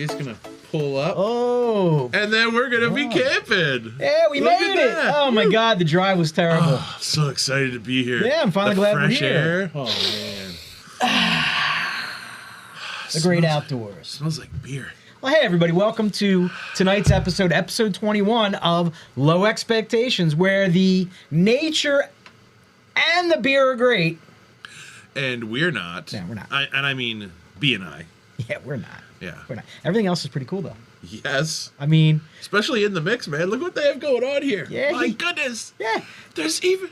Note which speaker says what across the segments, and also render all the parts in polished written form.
Speaker 1: He's gonna pull up.
Speaker 2: Oh.
Speaker 1: And then we're gonna be camping.
Speaker 2: Yeah, we made it. Oh my God, the drive was terrible.
Speaker 1: Oh, so excited to be here.
Speaker 2: Yeah, I'm finally glad we're here.
Speaker 1: Fresh air. Oh man.
Speaker 2: The great outdoors.
Speaker 1: Smells like beer.
Speaker 2: Well, hey everybody, welcome to tonight's episode 21 of Low Expectations, where the nature and the beer are great.
Speaker 1: And we're not.
Speaker 2: No, we're not.
Speaker 1: I mean, B and I.
Speaker 2: Yeah, we're not.
Speaker 1: Yeah.
Speaker 2: We're not. Everything else is pretty cool, though.
Speaker 1: Yes.
Speaker 2: I mean...
Speaker 1: Especially in the mix, man. Look what they have going on here.
Speaker 2: Yeah.
Speaker 1: My goodness.
Speaker 2: Yeah.
Speaker 1: There's even...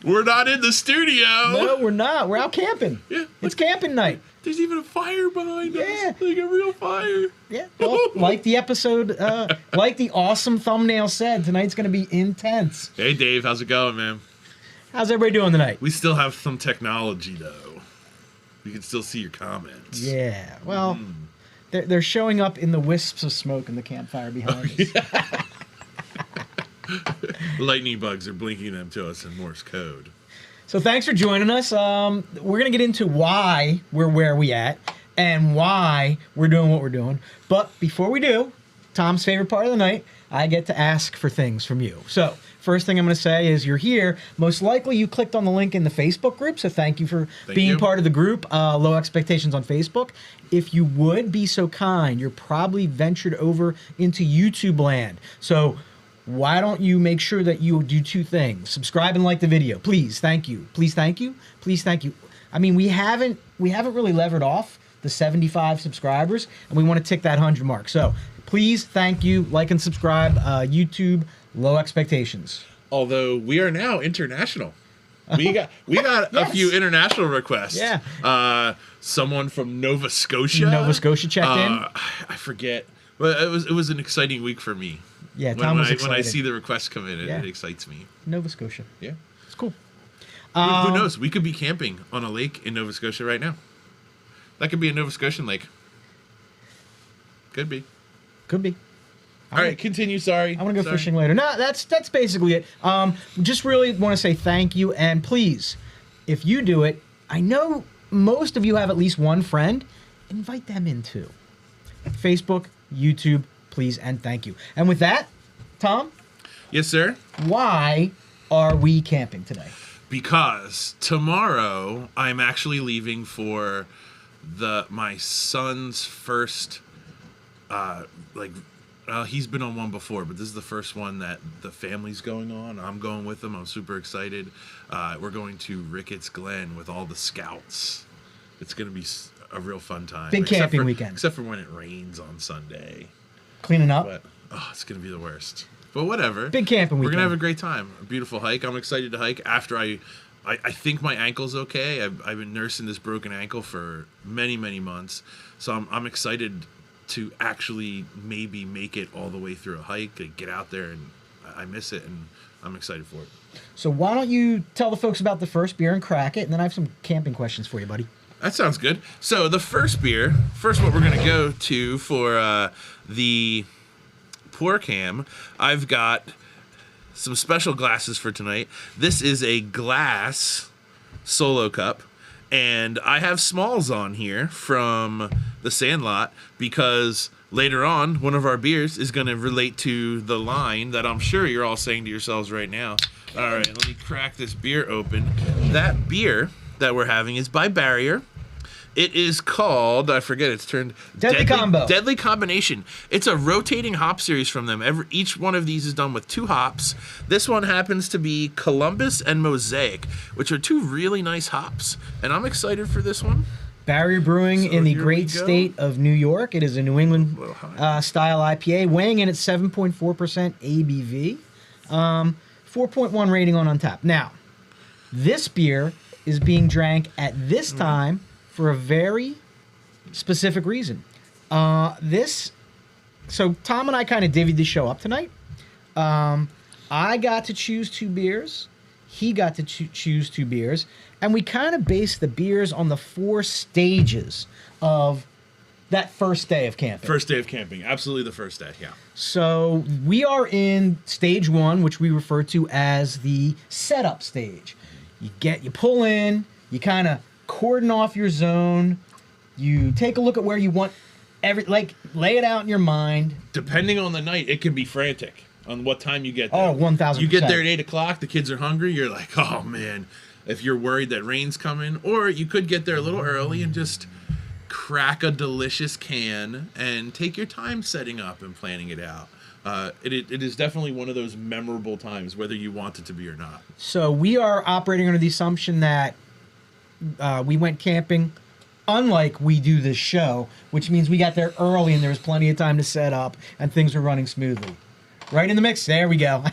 Speaker 1: We're not in the studio.
Speaker 2: No, we're not. We're out camping.
Speaker 1: Yeah.
Speaker 2: It's camping night.
Speaker 1: There's even a fire behind
Speaker 2: Yeah.
Speaker 1: us. Like a real fire.
Speaker 2: Yeah. Well, like the episode, like the awesome thumbnail said, tonight's going to be intense.
Speaker 1: Hey, Dave. How's it going, man?
Speaker 2: How's everybody doing tonight?
Speaker 1: We still have some technology, though. We can still see your comments.
Speaker 2: Yeah. Well, they're showing up in the wisps of smoke in the campfire behind us.
Speaker 1: Lightning bugs are blinking them to us in Morse code.
Speaker 2: So thanks for joining us. We're going to get into why we're where we at and why we're doing what we're doing. But before we do, Tom's favorite part of the night, I get to ask for things from you. So first thing I'm going to say is you're here. Most likely you clicked on the link in the Facebook group, so thank you for being part of the group, Low Expectations on Facebook. If you would be so kind, you're probably ventured over into YouTube land. So why don't you make sure that you do two things? Subscribe and like the video. Please, thank you. Please, thank you. Please, thank you. I mean, we haven't really levered off the 75 subscribers, and we want to tick that 100 mark. So please, thank you. Like and subscribe. YouTube, Low Expectations.
Speaker 1: Although we are now international. We got yes. A few international requests.
Speaker 2: Yeah.
Speaker 1: Someone from Nova Scotia.
Speaker 2: Nova Scotia checked in.
Speaker 1: I forget. But it was an exciting week for me.
Speaker 2: Yeah, Tom was excited.
Speaker 1: When I see the requests come in, it excites me.
Speaker 2: Nova Scotia.
Speaker 1: Yeah.
Speaker 2: It's cool.
Speaker 1: Who knows? We could be camping on a lake in Nova Scotia right now. That could be a Nova Scotian lake. Could be.
Speaker 2: Could be.
Speaker 1: All right, continue. Sorry.
Speaker 2: I want to go fishing later. No, that's basically it. Just really want to say thank you, and please, if you do it, I know most of you have at least one friend. Invite them in too. Facebook, YouTube, please, and thank you. And with that, Tom?
Speaker 1: Yes, sir?
Speaker 2: Why are we camping today?
Speaker 1: Because tomorrow I'm actually leaving for my son's first, he's been on one before, but this is the first one that the family's going on. I'm going with them. I'm super excited. We're going to Ricketts Glen with all the scouts. It's going to be a real fun time.
Speaker 2: Big camping weekend.
Speaker 1: Except for when it rains on Sunday.
Speaker 2: Cleaning up?
Speaker 1: But, it's going to be the worst. But whatever.
Speaker 2: Big camping weekend.
Speaker 1: We're going to have a great time. A beautiful hike. I'm excited to hike after I think my ankle's okay. I've been nursing this broken ankle for many, many months. So I'm excited to actually maybe make it all the way through a hike, get out there, and I miss it, and I'm excited for it.
Speaker 2: So why don't you tell the folks about the first beer and crack it, and then I have some camping questions for you, buddy.
Speaker 1: That sounds good. So the first what we're going to go to for the pour cam, I've got some special glasses for tonight. This is a glass solo cup, and I have smalls on here from the Sandlot because later on, one of our beers is going to relate to the line that I'm sure you're all saying to yourselves right now. All right, let me crack this beer open. That beer that we're having is by Barrier. It is called, I forget, it's turned Deadly Combination. It's a rotating hop series from them. Each one of these is done with 2 hops. This one happens to be Columbus and Mosaic, which are 2 really nice hops. And I'm excited for this one.
Speaker 2: Barrier Brewing in the great state of New York. It is a New England style IPA, weighing in at 7.4% ABV. 4.1 rating on UnTappd. Now, this beer is being drank at this time for a very specific reason. So Tom and I kind of divvied the show up tonight. I got to choose 2 beers. He got to choose 2 beers. And we kind of based the beers on the 4 stages of that first day of camping.
Speaker 1: First day of camping. Absolutely the first day, yeah.
Speaker 2: So we are in stage 1, which we refer to as the setup stage. You pull in, you kind of cordon off your zone, You take a look at where you want lay it out in your mind.
Speaker 1: Depending on the night, it can be frantic on what time you get there.
Speaker 2: Oh, 1,000%.
Speaker 1: You get there at 8 o'clock, the kids are hungry, you're like, oh man, if you're worried that rain's coming. Or you could get there a little early and just crack a delicious can and take your time setting up and planning it out. It is definitely one of those memorable times, whether you want it to be or not.
Speaker 2: So we are operating under the assumption that we went camping, unlike we do this show, which means we got there early and there was plenty of time to set up and things were running smoothly. Right in the mix. There we go.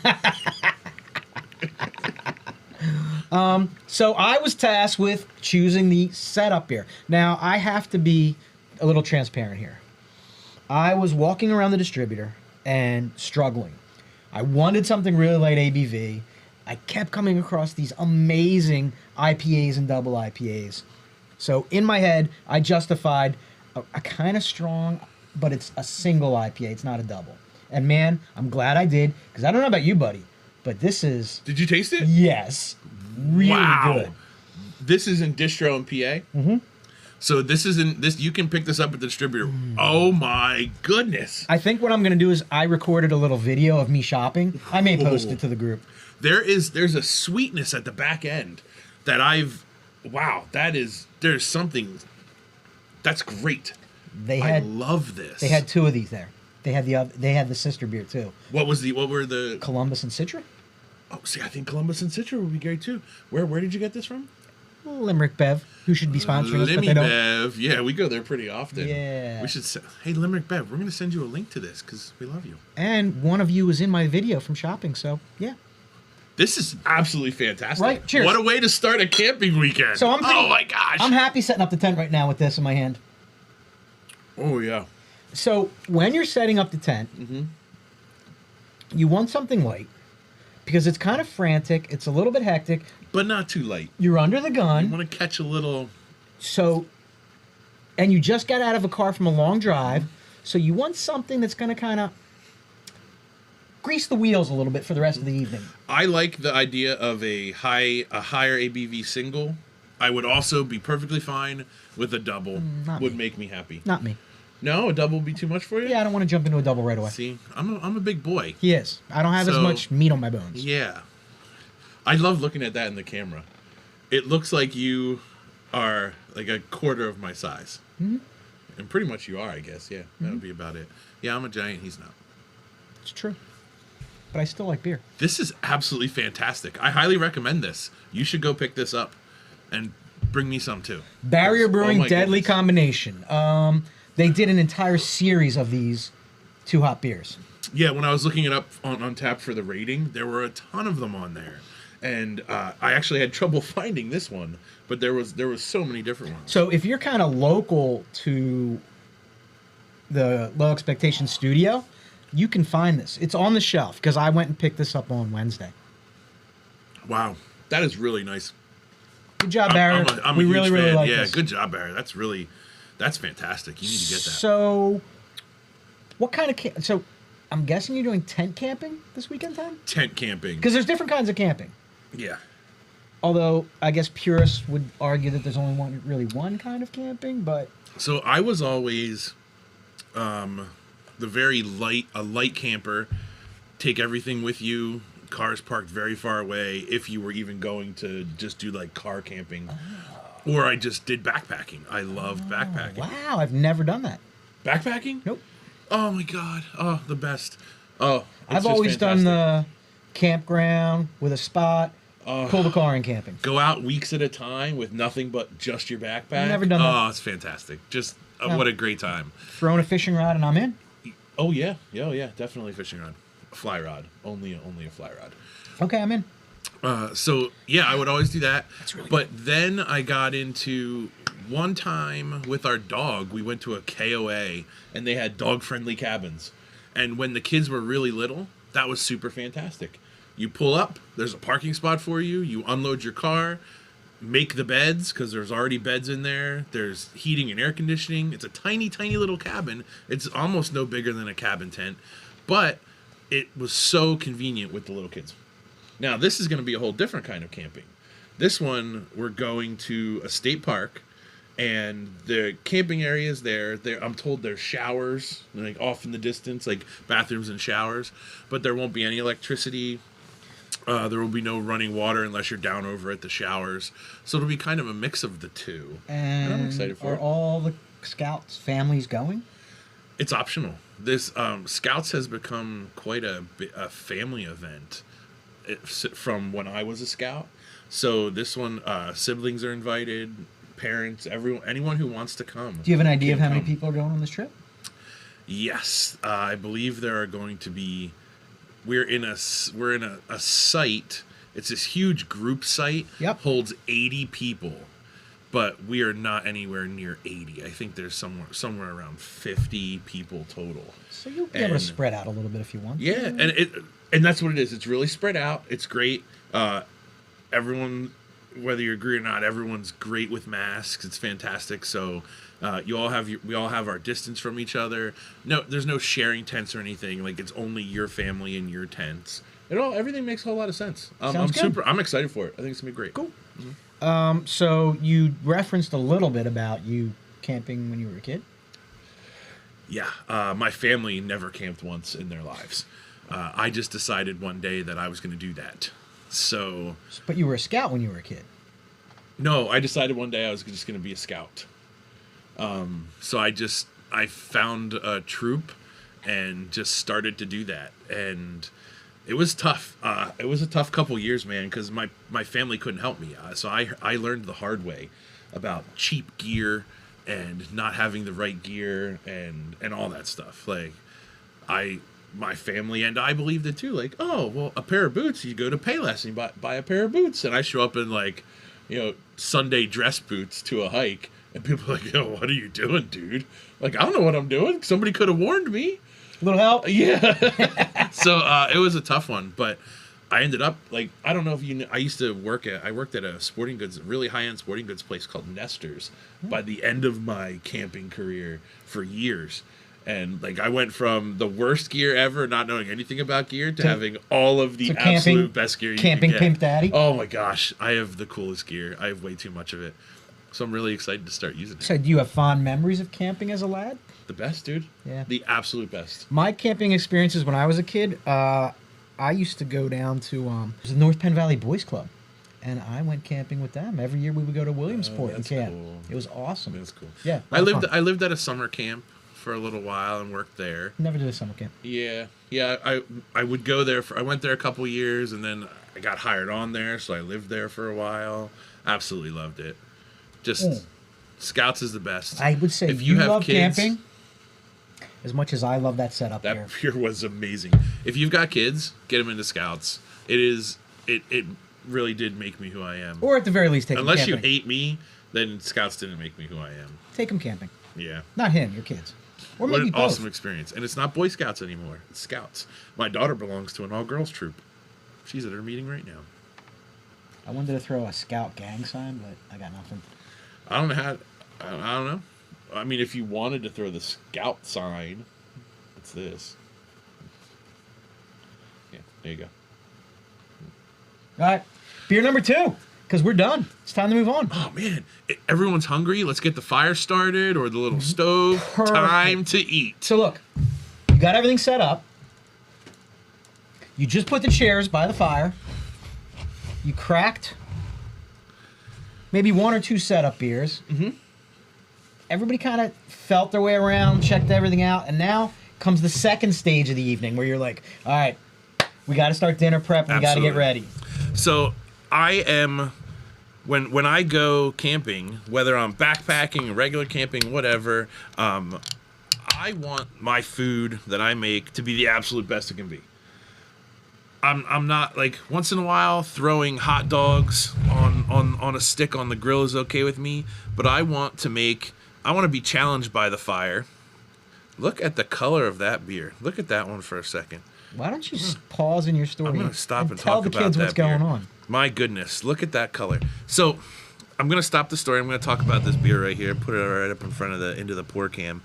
Speaker 2: So I was tasked with choosing the setup beer. Now, I have to be a little transparent here. I was walking around the distributor and struggling. I wanted something really light ABV. I kept coming across these amazing IPAs and double IPAs. So in my head, I justified a kind of strong, but it's a single IPA. It's not a double. And man, I'm glad I did, because I don't know about you, buddy, but this is...
Speaker 1: Did you taste it?
Speaker 2: Yes. Really good.
Speaker 1: This is in distro and PA?
Speaker 2: Mm-hmm.
Speaker 1: So this is in this. You can pick this up at the distributor. Oh my goodness!
Speaker 2: I think what I'm going to do is I recorded a little video of me shopping. I may post it to the group.
Speaker 1: There's a sweetness at the back end that there's something that's great. I love this.
Speaker 2: They had two of these there. They had the sister beer too.
Speaker 1: What were the
Speaker 2: Columbus and Citra?
Speaker 1: Oh, see, I think Columbus and Citra would be great too. Where did you get this from?
Speaker 2: Limerick Bev, who should be sponsoring us, but they don't.
Speaker 1: Bev, yeah, we go there pretty often.
Speaker 2: Yeah,
Speaker 1: we should say, hey, Limerick Bev, we're gonna send you a link to this because we love you.
Speaker 2: And one of you was in my video from shopping, so yeah.
Speaker 1: This is absolutely fantastic.
Speaker 2: Right, cheers.
Speaker 1: What a way to start a camping weekend.
Speaker 2: So
Speaker 1: oh my gosh,
Speaker 2: I'm happy setting up the tent right now with this in my hand.
Speaker 1: Oh yeah.
Speaker 2: So when you're setting up the tent, you want something light because it's kind of frantic. It's a little bit hectic.
Speaker 1: But not too light.
Speaker 2: You're under the gun.
Speaker 1: You want to catch a little...
Speaker 2: So, and you just got out of a car from a long drive, so you want something that's going to kind of grease the wheels a little bit for the rest of the evening.
Speaker 1: I like the idea of a higher ABV single. I would also be perfectly fine with a double. Would make me happy.
Speaker 2: Not me.
Speaker 1: No, a double would be too much for you?
Speaker 2: Yeah, I don't want to jump into a double right away.
Speaker 1: See, I'm a big boy.
Speaker 2: He is. I don't have as much meat on my bones.
Speaker 1: Yeah. I love looking at that in the camera. It looks like you are like a quarter of my size. Mm-hmm. And pretty much you are, I guess. Yeah, that would be about it. Yeah, I'm a giant. He's not.
Speaker 2: It's true. But I still like beer.
Speaker 1: This is absolutely fantastic. I highly recommend this. You should go pick this up and bring me some too.
Speaker 2: Barrier Brewing Deadly Combination. They did an entire series of these two hop beers.
Speaker 1: Yeah, when I was looking it up on UnTappd for the rating, there were a ton of them on there. And I actually had trouble finding this one, but there was so many different ones.
Speaker 2: So if you're kind of local to the Low Expectation Studio, you can find this. It's on the shelf because I went and picked this up on Wednesday.
Speaker 1: Wow, that is really nice.
Speaker 2: Good job, Barry. We really like this.
Speaker 1: Yeah, good job, Barry. That's fantastic. You need to get that.
Speaker 2: So, what kind of so? I'm guessing you're doing tent camping this weekend, Tom?
Speaker 1: Tent camping.
Speaker 2: Because there's different kinds of camping.
Speaker 1: Yeah.
Speaker 2: Although I guess purists would argue that there's only one kind of camping, but
Speaker 1: so I was always the very light camper. Take everything with you. Cars parked very far away. If you were even going to just do like car camping, or I just did backpacking. I loved backpacking.
Speaker 2: Wow, I've never done that.
Speaker 1: Backpacking?
Speaker 2: Nope.
Speaker 1: Oh my god. Oh, the best. Oh,
Speaker 2: I've always done the campground with a spot. Pull the car in camping.
Speaker 1: Go out weeks at a time with nothing but just your backpack.
Speaker 2: Never done that.
Speaker 1: Oh, it's fantastic. Just what a great time.
Speaker 2: Throwing a fishing rod and I'm in.
Speaker 1: Oh yeah, definitely fishing rod, a fly rod, only a fly rod.
Speaker 2: Okay, I'm in.
Speaker 1: So yeah, I would always do that.
Speaker 2: That's really
Speaker 1: but then I got into one time with our dog. We went to a KOA and they had dog-friendly cabins, and when the kids were really little, that was super fantastic. You pull up, there's a parking spot for you. You unload your car, make the beds because there's already beds in there. There's heating and air conditioning. It's a tiny, tiny little cabin. It's almost no bigger than a cabin tent, but it was so convenient with the little kids. Now, this is going to be a whole different kind of camping. This one, we're going to a state park, and the camping area is there. I'm told there's showers like off in the distance, like bathrooms and showers, but there won't be any electricity. There will be no running water unless you're down over at the showers. So it'll be kind of a mix of the two.
Speaker 2: And
Speaker 1: I'm excited for
Speaker 2: are
Speaker 1: it.
Speaker 2: all the Scouts families going?
Speaker 1: It's optional. This Scouts has become quite a family event from when I was a Scout. So this one, siblings are invited, parents, everyone who wants to come.
Speaker 2: Do you have an idea of how many people are going on this trip?
Speaker 1: Yes, I believe there are going to be. We're in a site. It's this huge group site.
Speaker 2: Yep.
Speaker 1: Holds 80 people, but we are not anywhere near 80. I think there's somewhere around 50 people total.
Speaker 2: So you'll be able to spread out a little bit if you want.
Speaker 1: Yeah, and that's what it is. It's really spread out. It's great. Everyone, whether you agree or not, everyone's great with masks. It's fantastic. So we all have our distance from each other. No, there's no sharing tents or anything. Like, it's only your family and your tents. Everything makes a whole lot of sense. I'm excited for it. I think it's gonna be great.
Speaker 2: Cool. Mm-hmm. So you referenced a little bit about you camping when you were a kid.
Speaker 1: Yeah, my family never camped once in their lives. I just decided one day that I was going to do that. So.
Speaker 2: But you were a Scout when you were a kid.
Speaker 1: No, I decided one day I was just going to be a Scout. So I found a troop and just started to do that, and it was tough. It was a tough couple years, man, because my family couldn't help me. So I learned the hard way about cheap gear and not having the right gear and all that stuff. Like, my family and I believed it too. Like, oh, well, a pair of boots, you go to Payless and you buy a pair of boots. And I show up in, like, Sunday dress boots to a hike, and people are like, yo, what are you doing, dude? Like, I don't know what I'm doing. Somebody could have warned me.
Speaker 2: Little help?
Speaker 1: Yeah. So it was a tough one, but I ended up, like, I don't know if you know, I worked at a really high-end sporting goods place called Nestor's by the end of my camping career for years. And, like, I went from the worst gear ever, not knowing anything about gear, to having all of the absolute best gear you can get.
Speaker 2: Camping Pimp Daddy?
Speaker 1: Oh, my gosh. I have the coolest gear. I have way too much of it. So I'm really excited to start using it.
Speaker 2: So do you have fond memories of camping as a lad?
Speaker 1: The best, dude.
Speaker 2: Yeah.
Speaker 1: The absolute best.
Speaker 2: My camping experiences when I was a kid, I used to go down to the North Penn Valley Boys Club, and I went camping with them. Every year we would go to Williamsport and camp.
Speaker 1: Cool.
Speaker 2: It was awesome.
Speaker 1: It was cool.
Speaker 2: Yeah.
Speaker 1: I lived at a summer camp for a little while and worked there.
Speaker 2: Never did a summer camp.
Speaker 1: Yeah. I would go there I went there a couple years, and then I got hired on there, so I lived there for a while. Absolutely loved it. Just Scouts is the best.
Speaker 2: I would say
Speaker 1: if you have
Speaker 2: love
Speaker 1: kids,
Speaker 2: camping as much as I love that setup here.
Speaker 1: That beer was amazing. If you've got kids, get them into Scouts. It really did make me who I am.
Speaker 2: Or at the very least, take them camping.
Speaker 1: Unless you hate me, then Scouts didn't make me who I am.
Speaker 2: Take them camping.
Speaker 1: Yeah.
Speaker 2: Not him, your kids. Or
Speaker 1: What
Speaker 2: maybe
Speaker 1: an
Speaker 2: both.
Speaker 1: awesome experience. And it's not Boy Scouts anymore. It's Scouts. My daughter belongs to an all-girls troop. She's at her meeting right now.
Speaker 2: I wanted to throw a Scout gang sign, but I got nothing.
Speaker 1: I don't know. I mean, if you wanted to throw the Scout sign, it's this. Yeah, there you go.
Speaker 2: All right. Beer number 2, because we're done. It's time to move on.
Speaker 1: Oh, man. Everyone's hungry. Let's get the fire started or the little stove.
Speaker 2: Perfect.
Speaker 1: Time to eat.
Speaker 2: So look, you got everything set up. You just put the chairs by the fire. You cracked maybe 1 or 2 setup beers.
Speaker 1: Mm-hmm.
Speaker 2: Everybody kind of felt their way around, checked everything out, and now comes the second stage of the evening where you're like, all right, we got to start dinner prep. We got to get ready.
Speaker 1: So I am, when I go camping, whether I'm backpacking, regular camping, whatever, I want my food that I make to be the absolute best it can be. I'm not, like, once in a while throwing hot dogs on a stick on the grill is okay with me, but I want to be challenged by the fire. Look at the color of that beer. Look at that one for a second.
Speaker 2: Why don't you pause in your story?
Speaker 1: I'm going to stop and
Speaker 2: tell
Speaker 1: talk
Speaker 2: the
Speaker 1: about
Speaker 2: kids
Speaker 1: that
Speaker 2: what's going
Speaker 1: beer.
Speaker 2: on.
Speaker 1: My goodness, look at that color. So I'm going to stop the story. I'm going to talk about this beer right here. Put it right up in front of into the pour cam.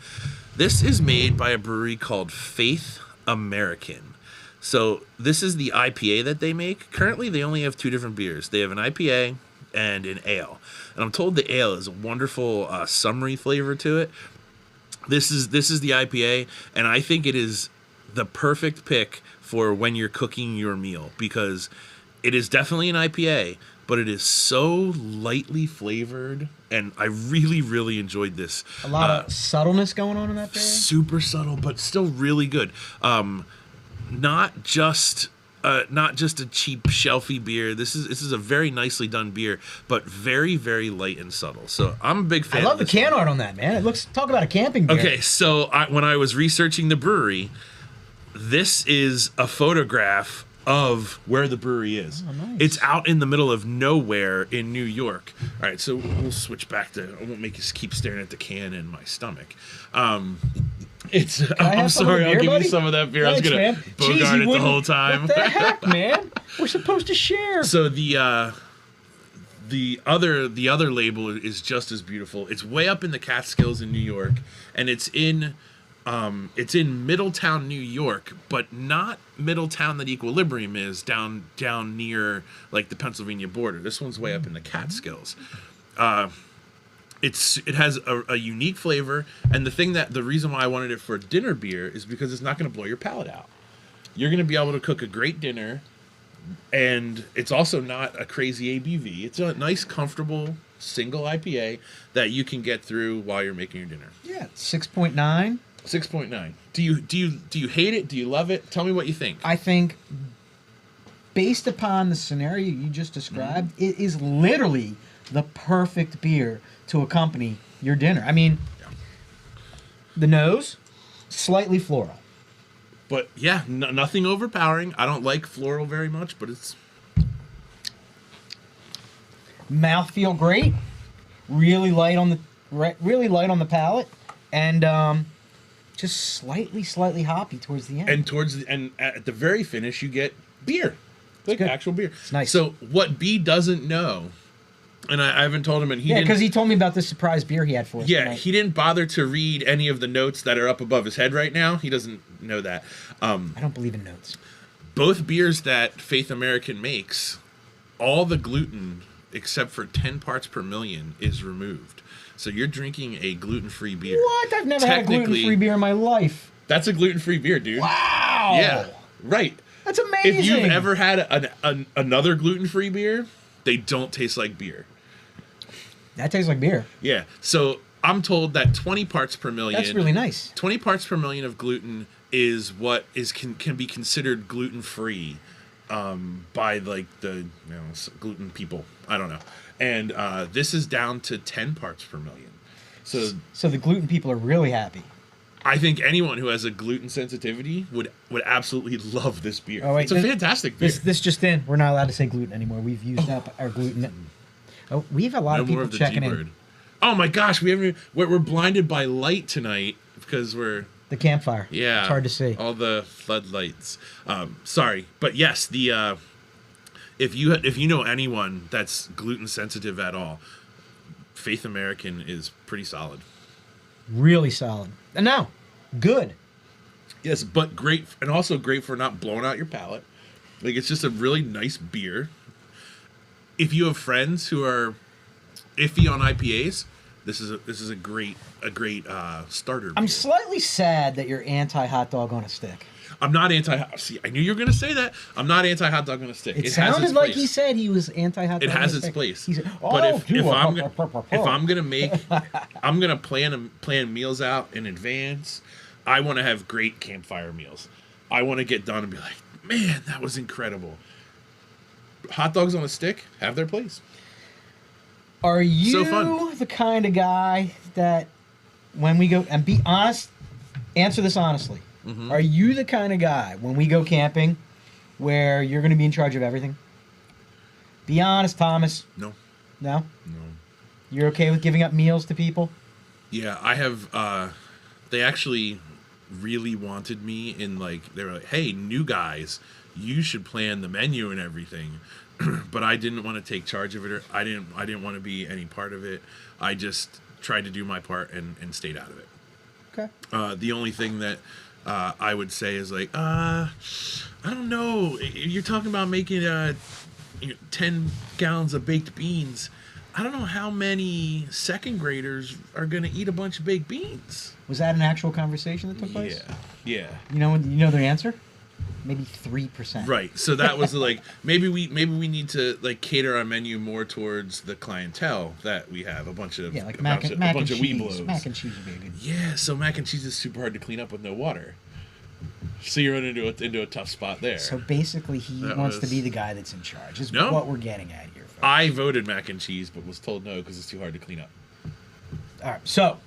Speaker 1: This is made by a brewery called Faith American. So this is the IPA that they make. Currently, they only have 2 different beers. They have an IPA and an ale. And I'm told the ale is a wonderful summery flavor to it. This is the IPA, and I think it is the perfect pick for when you're cooking your meal, because it is definitely an IPA, but it is so lightly flavored, and I really, really enjoyed this.
Speaker 2: A lot of subtleness going on in that beer.
Speaker 1: Super subtle, but still really good. Not just a cheap shelfy beer. This is a very nicely done beer, but very, very light and subtle. So I'm a big fan.
Speaker 2: I love the can art on that, man. It looks, talk about a camping beer.
Speaker 1: Okay, so when I was researching the brewery, this is a photograph of where the brewery is.
Speaker 2: Oh, nice.
Speaker 1: It's out in the middle of nowhere in New York. All right, so we'll switch back to. I won't make you keep staring at the can in my stomach. It's. I'm sorry. I'll give you some of that beer.
Speaker 2: Thanks,
Speaker 1: I was gonna bogart it the whole time.
Speaker 2: What the heck, man? We're supposed to share.
Speaker 1: So the other label is just as beautiful. It's way up in the Catskills in New York, and it's in Middletown, New York, but not Middletown that Equilibrium is down near like the Pennsylvania border. This one's way up in the Catskills. It has a unique flavor, and the reason why I wanted it for a dinner beer is because it's not going to blow your palate out. You're going to be able to cook a great dinner, and it's also not a crazy ABV. It's a nice, comfortable single IPA that you can get through while you're making your dinner.
Speaker 2: Yeah, 6.9.
Speaker 1: 6.9. Do you hate it? Do you love it? Tell me what you think.
Speaker 2: I think, based upon the scenario you just described, it is literally the perfect beer to accompany your dinner. I mean, the nose, slightly floral.
Speaker 1: But yeah, nothing overpowering. I don't like floral very much, but it's
Speaker 2: Mouthfeel great, really light on the palate, and just slightly hoppy towards the end.
Speaker 1: And at the very finish, you get beer, like actual beer.
Speaker 2: It's nice.
Speaker 1: So what B doesn't know, and I haven't told him, and
Speaker 2: because he told me about this surprise beer he had for us.
Speaker 1: Yeah,
Speaker 2: tonight.
Speaker 1: he didn't bother to read any of the notes that are up above his head right now. He doesn't know that.
Speaker 2: I don't believe in notes.
Speaker 1: Both beers that Faith American makes, all the gluten except for 10 parts per million is removed. So you're drinking a gluten-free beer.
Speaker 2: What? I've never had a gluten-free beer in my life.
Speaker 1: That's a gluten-free beer, dude.
Speaker 2: Wow.
Speaker 1: Yeah, right.
Speaker 2: That's amazing.
Speaker 1: If you've ever had another gluten-free beer, they don't taste like beer.
Speaker 2: That tastes like beer.
Speaker 1: Yeah. So I'm told that 20 parts per million.
Speaker 2: That's really nice.
Speaker 1: 20 parts per million of gluten is what can be considered gluten-free by like the gluten people. I don't know. And this is down to 10 parts per million.
Speaker 2: So the gluten people are really happy.
Speaker 1: I think anyone who has a gluten sensitivity would absolutely love this beer.
Speaker 2: Oh, wait,
Speaker 1: it's a fantastic beer.
Speaker 2: This just in. We're not allowed to say gluten anymore. We've used up our gluten. Oh, we have a lot of people checking in.
Speaker 1: Oh my gosh, we're blinded by light tonight because we're
Speaker 2: the campfire.
Speaker 1: Yeah,
Speaker 2: it's hard to see.
Speaker 1: All the floodlights. Sorry, but yes, the if you know anyone that's gluten sensitive at all, Faith American is pretty solid.
Speaker 2: Really solid. And now, good.
Speaker 1: Yes, but great, and also great for not blowing out your palate. Like, it's just a really nice beer. If you have friends who are iffy on IPAs, this is a great starter beer.
Speaker 2: I'm slightly sad that you're anti-hot dog on a stick.
Speaker 1: I'm not See, I knew you were going to say that. I'm not anti-hot dog on a stick.
Speaker 2: It sounded like he said he was anti-hot dog.
Speaker 1: It has its place. He said, but if I'm gonna plan meals out in advance, I want to have great campfire meals. I want to get done and be like, man, that was incredible. Hot dogs on a stick have their place.
Speaker 2: Are you
Speaker 1: so fun.
Speaker 2: The kind of guy that when we go, and be honest, answer this honestly. Mm-hmm. Are you the kind of guy when we go camping where you're going to be in charge of everything? Be honest, Thomas.
Speaker 1: No.
Speaker 2: No?
Speaker 1: No.
Speaker 2: You're okay with giving up meals to people?
Speaker 1: Yeah, I have, they actually really wanted me in, like, they were like, hey, new guys, you should plan the menu and everything. But I didn't want to take charge of it, or I didn't want to be any part of it. I just tried to do my part and stayed out of it.
Speaker 2: Okay.
Speaker 1: The only thing that I would say is like, I don't know. You're talking about making 10 gallons of baked beans. I don't know how many second graders are going to eat a bunch of baked beans.
Speaker 2: Was that an actual conversation that took place?
Speaker 1: Yeah.
Speaker 2: You know their answer? Maybe 3%.
Speaker 1: Right. So that was like maybe we need to like cater our menu more towards the clientele that we have. A bunch of
Speaker 2: mac and cheese.
Speaker 1: Weeblos.
Speaker 2: Mac and cheese would be a good.
Speaker 1: Yeah. So mac and cheese is super hard to clean up with no water. So you're running into a tough spot there.
Speaker 2: So basically, he wants to be the guy that's in charge. Is what we're getting at here. Folks.
Speaker 1: I voted mac and cheese, but was told no because it's too hard to clean up.
Speaker 2: All right. So.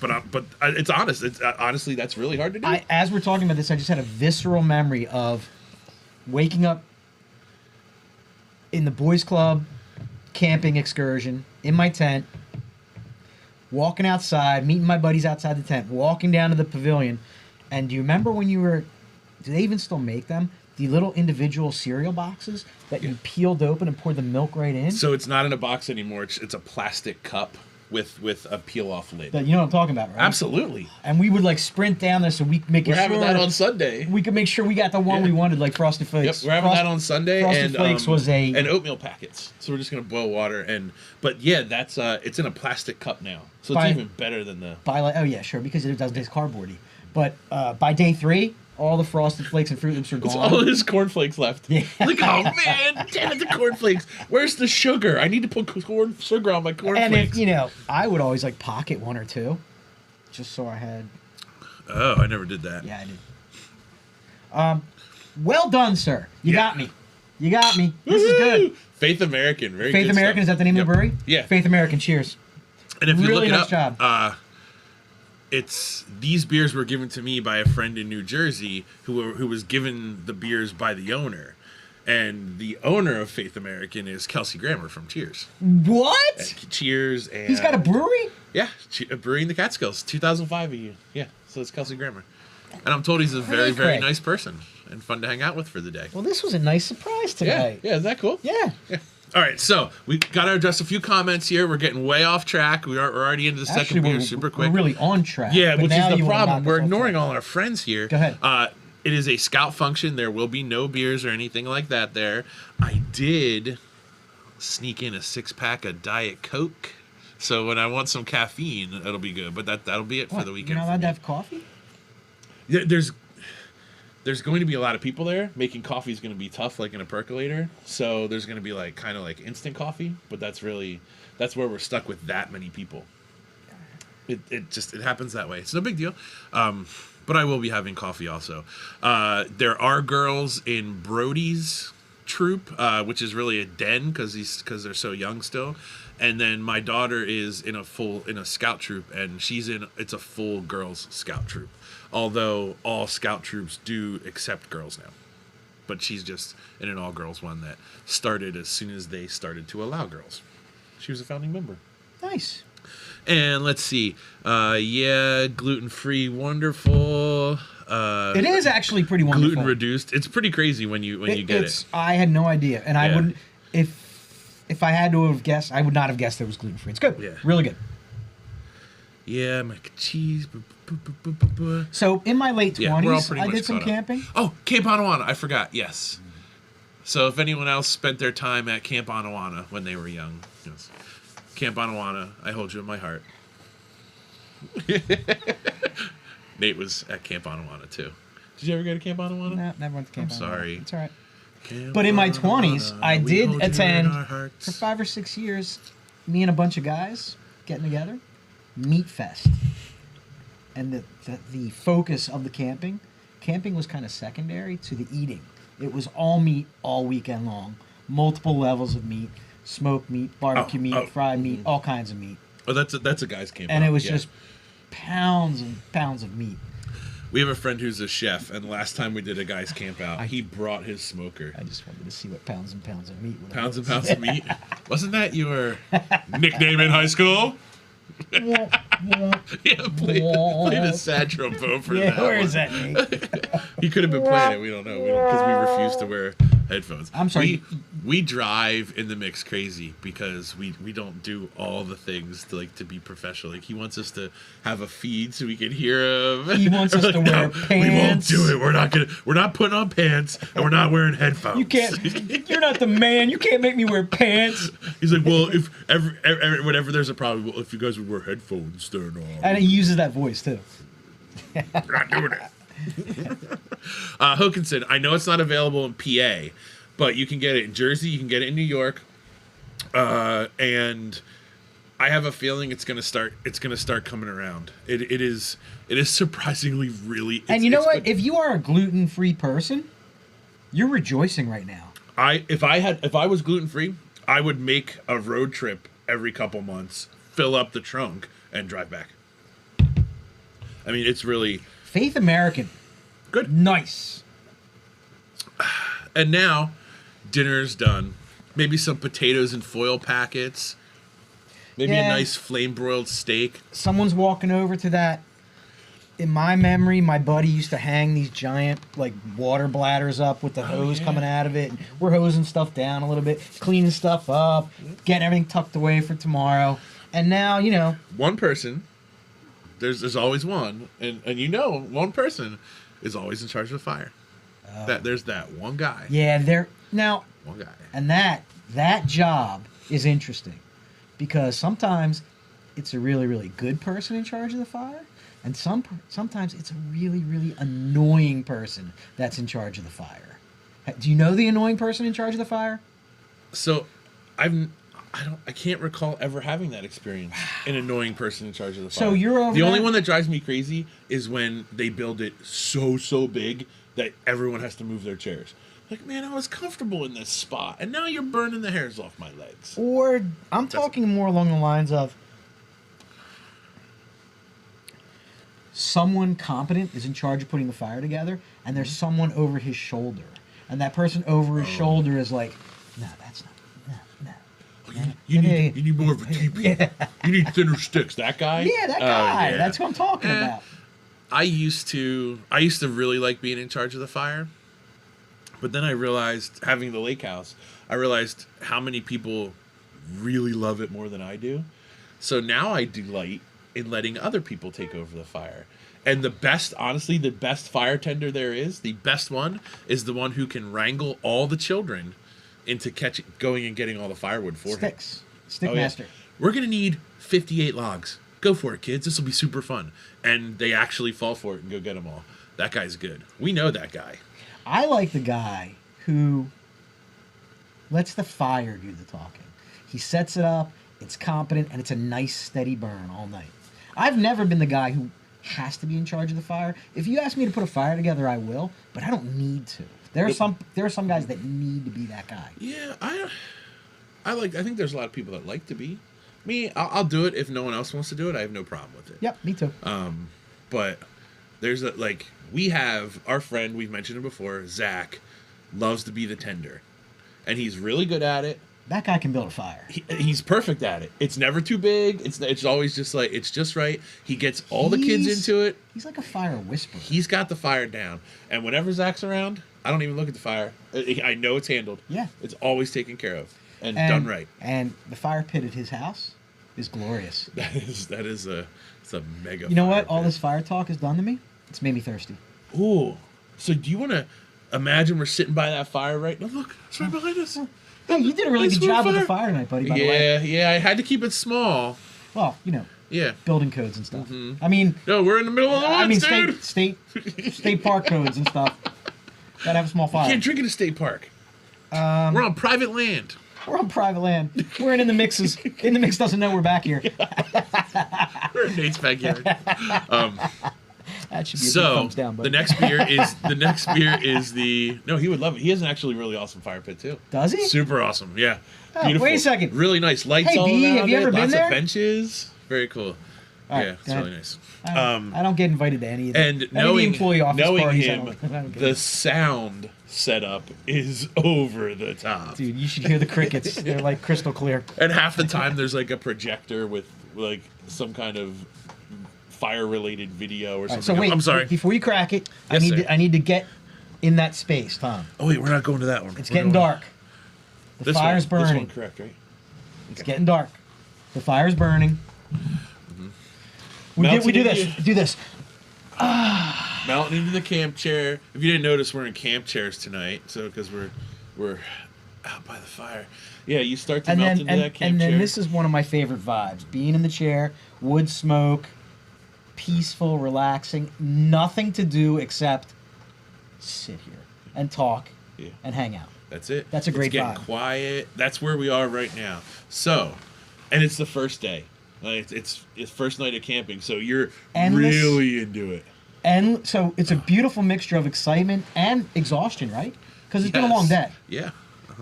Speaker 1: But it's honest. It's honestly that's really hard to do.
Speaker 2: As we're talking about this, I just had a visceral memory of waking up in the boys' club camping excursion in my tent, walking outside, meeting my buddies outside the tent, walking down to the pavilion. And do you remember when you were? Do they even still make them? The little individual cereal boxes that you peeled open and poured the milk right in.
Speaker 1: So it's not in a box anymore. It's a plastic cup with a peel-off lid.
Speaker 2: You know what I'm talking about, right?
Speaker 1: Absolutely.
Speaker 2: And we would like sprint down there so we could make
Speaker 1: We're having that on Sunday.
Speaker 2: We could make sure we got the one we wanted, like Frosted Flakes.
Speaker 1: Yep, we're having that on Sunday.
Speaker 2: Frosted Flakes was
Speaker 1: and oatmeal packets. So we're just gonna boil water but yeah, that's it's in a plastic cup now. So it's even better than the
Speaker 2: because it does taste cardboardy. But by day 3, all the Frosted Flakes and Fruit Loops are gone.
Speaker 1: All his cornflakes left. Yeah. Like, oh man, damn it, the cornflakes. Where's the sugar? I need to put sugar on my cornflakes.
Speaker 2: And I would always like pocket 1 or 2, just so I had.
Speaker 1: Oh, I never did that.
Speaker 2: Yeah, I did. Well done, sir. You got me. You got me. This is good.
Speaker 1: Faith American, very
Speaker 2: Faith
Speaker 1: good
Speaker 2: American,
Speaker 1: stuff.
Speaker 2: Is that the name of the brewery?
Speaker 1: Yeah.
Speaker 2: Faith American. Cheers.
Speaker 1: And if you
Speaker 2: really
Speaker 1: look
Speaker 2: nice
Speaker 1: it up,
Speaker 2: job.
Speaker 1: These beers were given to me by a friend in New Jersey who was given the beers by the owner, and the owner of Faith American is Kelsey Grammer from Cheers.
Speaker 2: What?
Speaker 1: Cheers, and
Speaker 2: he's got a brewery.
Speaker 1: Yeah, a brewery in the Catskills, 2005 a year. Yeah, so it's Kelsey Grammer, and I'm told he's a very very nice person and fun to hang out with for the day.
Speaker 2: Well, this was a nice surprise today.
Speaker 1: Yeah, isn't that cool?
Speaker 2: Yeah.
Speaker 1: All right, so we got to address a few comments here. We're getting way off track. We're already into the second beer super quick.
Speaker 2: We're really on track.
Speaker 1: Yeah, which is the problem. We're ignoring all our friends here.
Speaker 2: Go ahead.
Speaker 1: It is a scout function. There will be no beers or anything like that there. I did sneak in a 6-pack of Diet Coke. So when I want some caffeine, it'll be good. But that'll be it for the weekend.
Speaker 2: You're not allowed to have coffee?
Speaker 1: Yeah, there's going to be a lot of people there. Making coffee is going to be tough, like in a percolator. So there's going to be like kind of like instant coffee, but that's where we're stuck with that many people. It happens that way. It's no big deal. But I will be having coffee also. There are girls in Brody's troop, which is really a den because they're so young still. And then my daughter is in a scout troop, and it's a full girls scout troop. Although all scout troops do accept girls now. But she's just in an all-girls one that started as soon as they started to allow girls. She was a founding member.
Speaker 2: Nice.
Speaker 1: And let's see. Gluten-free, wonderful.
Speaker 2: It is actually pretty wonderful.
Speaker 1: Gluten reduced. It's pretty crazy when you get it.
Speaker 2: I had no idea. And I wouldn't, if I had to have guessed, I would not have guessed it was gluten-free. It's good. Yeah. Really good.
Speaker 1: Yeah, mac and cheese.
Speaker 2: So in my late 20s, I did some
Speaker 1: caught
Speaker 2: camping.
Speaker 1: Oh, Camp Anawana. I forgot. Yes. So if anyone else spent their time at Camp Anawana when they were young, yes. Camp Anawana, I hold you in my heart. Nate was at Camp Anawana too. Did you ever go to Camp Anawana?
Speaker 2: No, never went to Camp Anawana.
Speaker 1: I'm sorry.
Speaker 2: It's all right.
Speaker 1: Camp
Speaker 2: but in my 20s, I did attend
Speaker 1: for
Speaker 2: 5 or 6 years. Me and a bunch of guys getting together, Meat Fest, and the focus of the camping was kind of secondary to the eating. It was all meat all weekend long, multiple levels of meat, smoked meat, barbecue meat, fried meat, all kinds of meat.
Speaker 1: Oh, that's a guy's camp.
Speaker 2: And it was just pounds and pounds of meat.
Speaker 1: We have a friend who's a chef, and last time we did a guy's camp out, he brought his smoker.
Speaker 2: I just wanted to see what pounds and pounds of meat would
Speaker 1: Pounds and pounds of meat? Wasn't that your nickname in high school? Yeah, played a sad trombone for that.
Speaker 2: Where is that, Nate?
Speaker 1: He could have been playing it. We don't know because we refuse to wear headphones.
Speaker 2: I'm sorry.
Speaker 1: we drive in the mix crazy because we don't do all the things to be professional. Like he wants us to have a feed so we can hear him.
Speaker 2: He wants us to wear pants.
Speaker 1: We won't do it. We're not putting on pants and we're not wearing headphones.
Speaker 2: You can't. You're not the man. You can't make me wear pants.
Speaker 1: He's like, well, if whenever there's a problem, well, if you guys would wear headphones, then
Speaker 2: and he uses that voice too.
Speaker 1: we're not doing it. Hookinson, I know it's not available in PA, but you can get it in Jersey, you can get it in New York, and I have a feeling it's gonna start coming around. It is surprisingly really.
Speaker 2: And you know what? If you are a gluten-free person, you're rejoicing right now.
Speaker 1: If I was gluten-free, I would make a road trip every couple months, fill up the trunk, and drive back. I mean, it's really
Speaker 2: Faith American.
Speaker 1: good.
Speaker 2: Nice.
Speaker 1: And now, dinner's done. Maybe some potatoes in foil packets. Maybe a nice flame-broiled steak.
Speaker 2: Someone's walking over to that. In my memory, my buddy used to hang these giant water bladders up with the hose coming out of it. And we're hosing stuff down a little bit, cleaning stuff up, getting everything tucked away for tomorrow. And now,
Speaker 1: one person, there's always one, and one person is always in charge of the fire. There's that one guy.
Speaker 2: Yeah,
Speaker 1: One guy.
Speaker 2: And that job is interesting because sometimes it's a really, really good person in charge of the fire, and sometimes it's a really, really annoying person that's in charge of the fire. Do you know the annoying person in charge of the fire?
Speaker 1: So, I can't recall ever having that experience. An annoying person in charge of the fire.
Speaker 2: So you're over
Speaker 1: the only one that drives me crazy is when they build it so big that everyone has to move their chairs. Like, man, I was comfortable in this spot, and now you're burning the hairs off my legs.
Speaker 2: Or I'm talking more along the lines of someone competent is in charge of putting the fire together, and there's someone over his shoulder, and that person over his shoulder is like, no, that's not.
Speaker 1: You need more of a teepee. Yeah. You need thinner sticks. That guy?
Speaker 2: Yeah, that guy. Yeah. That's what I'm talking about.
Speaker 1: I used to really like being in charge of the fire. But then I realized, having the lake house, I realized how many people really love it more than I do. So now I delight in letting other people take over the fire. And the best fire tender there is, the best one, is the one who can wrangle all the children into going and getting all the firewood for him.
Speaker 2: Stickmaster.
Speaker 1: Yeah. We're going to need 58 logs. Go for it, kids. This will be super fun. And they actually fall for it and go get them all. That guy's good. We know that guy.
Speaker 2: I like the guy who lets the fire do the talking. He sets it up, it's competent, and it's a nice, steady burn all night. I've never been the guy who has to be in charge of the fire. If you ask me to put a fire together, I will, but I don't need to. There are some guys that need to be that guy.
Speaker 1: Yeah, I think there's a lot of people that like to be. Me, I'll do it if no one else wants to do it. I have no problem with it.
Speaker 2: Yep, me too.
Speaker 1: But there's we have our friend, we've mentioned him before, Zach, loves to be the tender, and he's really good at it.
Speaker 2: That guy can build a fire.
Speaker 1: He's perfect at it. It's never too big. It's always just it's just right. He gets all the kids into it.
Speaker 2: He's like a fire whisperer.
Speaker 1: He's got the fire down, and whenever Zach's around, I don't even look at the fire. I know it's handled.
Speaker 2: Yeah.
Speaker 1: It's always taken care of and done right.
Speaker 2: And the fire pit at his house is glorious.
Speaker 1: It's a mega.
Speaker 2: You know what? All this fire talk has done to me. It's made me thirsty.
Speaker 1: Ooh. So do you want to imagine we're sitting by that fire right now? Look, it's right behind us.
Speaker 2: Hey, you did a really good job with the fire tonight, buddy. By the way.
Speaker 1: Yeah. I had to keep it small.
Speaker 2: Well,
Speaker 1: Yeah.
Speaker 2: Building codes and stuff.
Speaker 1: Mm-hmm.
Speaker 2: I mean.
Speaker 1: No, we're in the middle of the woods, dude.
Speaker 2: State park codes and stuff. Gotta have a small fire.
Speaker 1: You can't drink in a state park. We're on private land.
Speaker 2: We're on private land. We're in the mixes. In the mix doesn't know we're back here.
Speaker 1: We're in Nate's backyard.
Speaker 2: That should be a good thumbs down, buddy.
Speaker 1: The next beer is the. No, he would love it. He has an actually really awesome fire pit too.
Speaker 2: Does he?
Speaker 1: Super awesome. Yeah.
Speaker 2: Oh,
Speaker 1: Beautiful.
Speaker 2: wait a second.
Speaker 1: Really nice lights all
Speaker 2: B,
Speaker 1: around
Speaker 2: have you
Speaker 1: it.
Speaker 2: ever been
Speaker 1: Lots
Speaker 2: there?
Speaker 1: of benches. Very cool.
Speaker 2: Right,
Speaker 1: yeah, it's really nice.
Speaker 2: I don't get invited to any of
Speaker 1: And
Speaker 2: knowing employee office parties.
Speaker 1: him, the sound setup is over the top.
Speaker 2: Dude, you should hear the crickets. They're like crystal clear.
Speaker 1: And half the time there's a projector with some kind of fire-related video or something.
Speaker 2: Right, so wait,
Speaker 1: I'm sorry.
Speaker 2: Before you crack it,
Speaker 1: Yes,
Speaker 2: I need to get in that space, Tom.
Speaker 1: Oh wait, we're not going to that one.
Speaker 2: It's getting dark. The fire's burning.
Speaker 1: This one correct, right?
Speaker 2: It's getting dark. The fire's burning. We do this. Do this.
Speaker 1: Mounting into the camp chair. If you didn't notice, we're in camp chairs tonight. So because we're out by the fire. Yeah, you start to melt into that camp chair.
Speaker 2: And then this is one of my favorite vibes. Being in the chair, wood smoke, peaceful, relaxing, nothing to do except sit here and talk and hang out.
Speaker 1: That's it.
Speaker 2: That's a great
Speaker 1: it's getting
Speaker 2: vibe.
Speaker 1: Quiet. That's where we are right now. So, and it's the first day. It's first night of camping, so you're really into it.
Speaker 2: And so it's a beautiful mixture of excitement and exhaustion, right? Because it's been a long day.
Speaker 1: Yeah.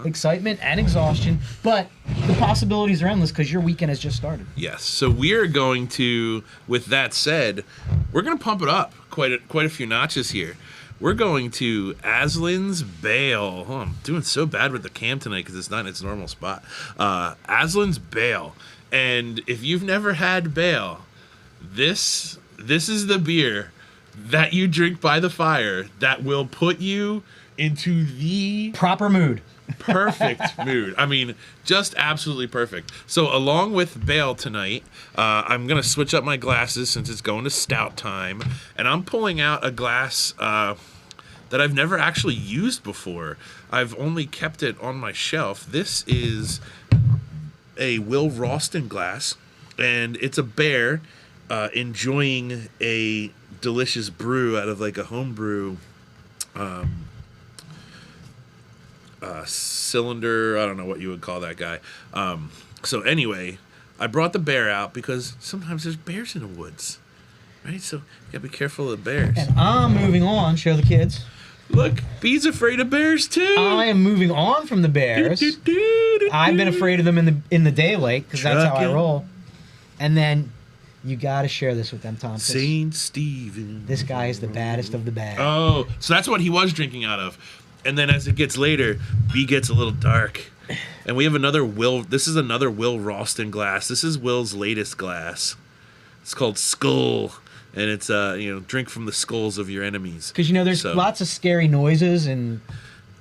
Speaker 2: Excitement and exhaustion, but the possibilities are endless because your weekend has just started.
Speaker 1: Yes. So we are going to, with that said, we're going to pump it up quite a few notches here. We're going to Aslin's Bale. Oh, I'm doing so bad with the cam tonight because it's not in its normal spot. Aslin's Bale. And if you've never had Bale, this is the beer that you drink by the fire that will put you into the
Speaker 2: proper mood.
Speaker 1: Perfect mood. I mean, just absolutely perfect. So along with Bale tonight, I'm going to switch up my glasses since it's going to stout time. And I'm pulling out a glass that I've never actually used before. I've only kept it on my shelf. This is a Will Ralston glass. And it's a bear enjoying a delicious brew out of like a home brew cylinder. I don't know what you would call that guy. So anyway, I brought the bear out because sometimes there's bears in the woods, right? So you gotta be careful of the bears.
Speaker 2: And I'm moving on. Show the kids.
Speaker 1: Look, Bee's afraid of bears too.
Speaker 2: I am moving on from the bears. I've been afraid of them in the daylight because that's how I roll. And then you got to share this with them, Tom.
Speaker 1: Saint Stephen.
Speaker 2: This guy is the baddest of the bad.
Speaker 1: Oh, so that's what he was drinking out of. And then as it gets later, B gets a little dark. And we have another Will. This is another Will Ralston glass. This is Will's latest glass. It's called Skull. And it's, drink from the skulls of your enemies.
Speaker 2: Because, there's lots of scary noises in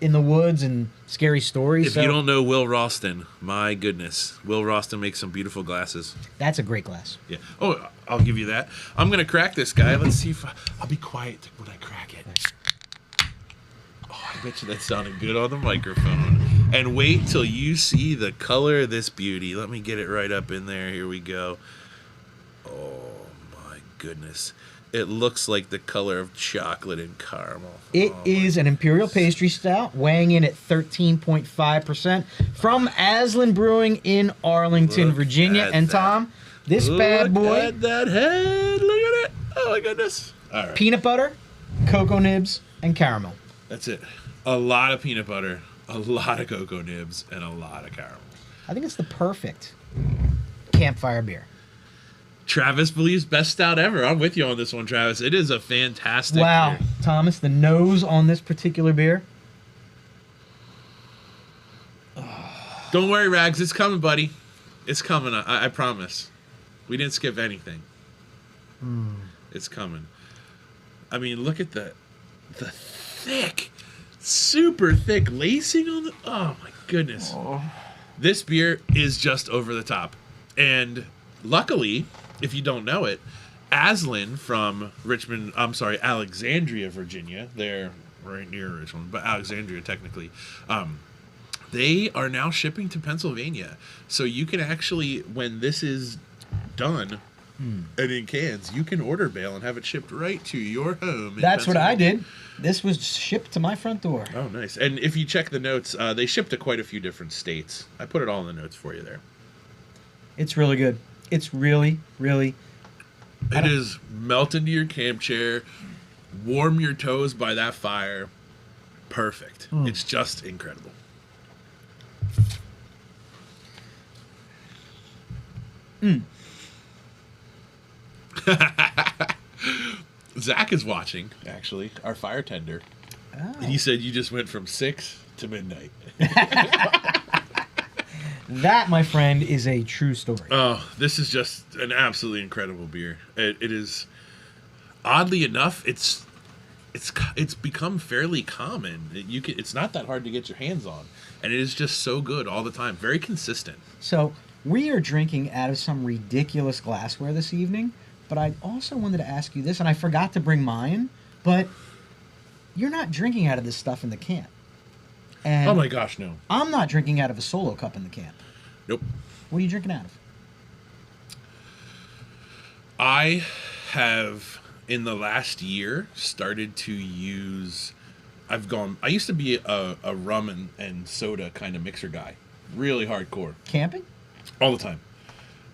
Speaker 2: the woods and scary stories.
Speaker 1: If you don't know Will Ralston, my goodness. Will Ralston makes some beautiful glasses.
Speaker 2: That's a great glass.
Speaker 1: Yeah. Oh, I'll give you that. I'm going to crack this guy. Let's see if I'll be quiet when I crack it. I bet you that sounded good on the microphone. And wait till you see the color of this beauty. Let me get it right up in there. Here we go. Oh, my goodness. It looks like the color of chocolate and caramel.
Speaker 2: It is an Imperial Pastry Stout, weighing in at 13.5% from Aslin Brewing in Arlington, Virginia. And Tom, this bad boy.
Speaker 1: Look at that head. Look at it. Oh, my goodness. All right.
Speaker 2: Peanut butter, cocoa nibs, and caramel.
Speaker 1: That's it. A lot of peanut butter, a lot of cocoa nibs, and a lot of caramel.
Speaker 2: I think it's the perfect campfire beer.
Speaker 1: Travis believes best stout ever. I'm with you on this one, Travis. It is a fantastic beer.
Speaker 2: Thomas, the nose on this particular beer.
Speaker 1: Don't worry, Rags. It's coming, buddy. It's coming. I promise. We didn't skip anything. It's coming. I mean, look at the thick, super thick lacing on the... Oh, my goodness. This beer is just over the top. And luckily, if you don't know it, Aslin from Alexandria, Virginia. They're right near Richmond, but Alexandria technically. They are now shipping to Pennsylvania. So you can actually, when this is done and in cans, you can order Bale and have it shipped right to your home.
Speaker 2: That's what I did. This was shipped to my front door.
Speaker 1: Oh, nice. And if you check the notes, they ship to quite a few different states. I put it all in the notes for you there.
Speaker 2: It's really good. It's really, really...
Speaker 1: It is melt into your camp chair, warm your toes by that fire. Perfect. It's just incredible. Zach is watching, actually, our fire tender. Oh. And he said you just went from 6 to midnight.
Speaker 2: That, my friend, is a true story.
Speaker 1: Oh, this is just an absolutely incredible beer. It is, oddly enough, it's it's become fairly common. It's not that hard to get your hands on, and it is just so good all the time. Very consistent.
Speaker 2: So we are drinking out of some ridiculous glassware this evening, but I also wanted to ask you this, and I forgot to bring mine, but you're not drinking out of this stuff in the camp. And
Speaker 1: oh my gosh, no.
Speaker 2: I'm not drinking out of a solo cup in the camp.
Speaker 1: Nope.
Speaker 2: What are you drinking out of?
Speaker 1: I have, in the last year, started to use... I used to be a rum and soda kind of mixer guy. Really hardcore.
Speaker 2: Camping?
Speaker 1: All the time.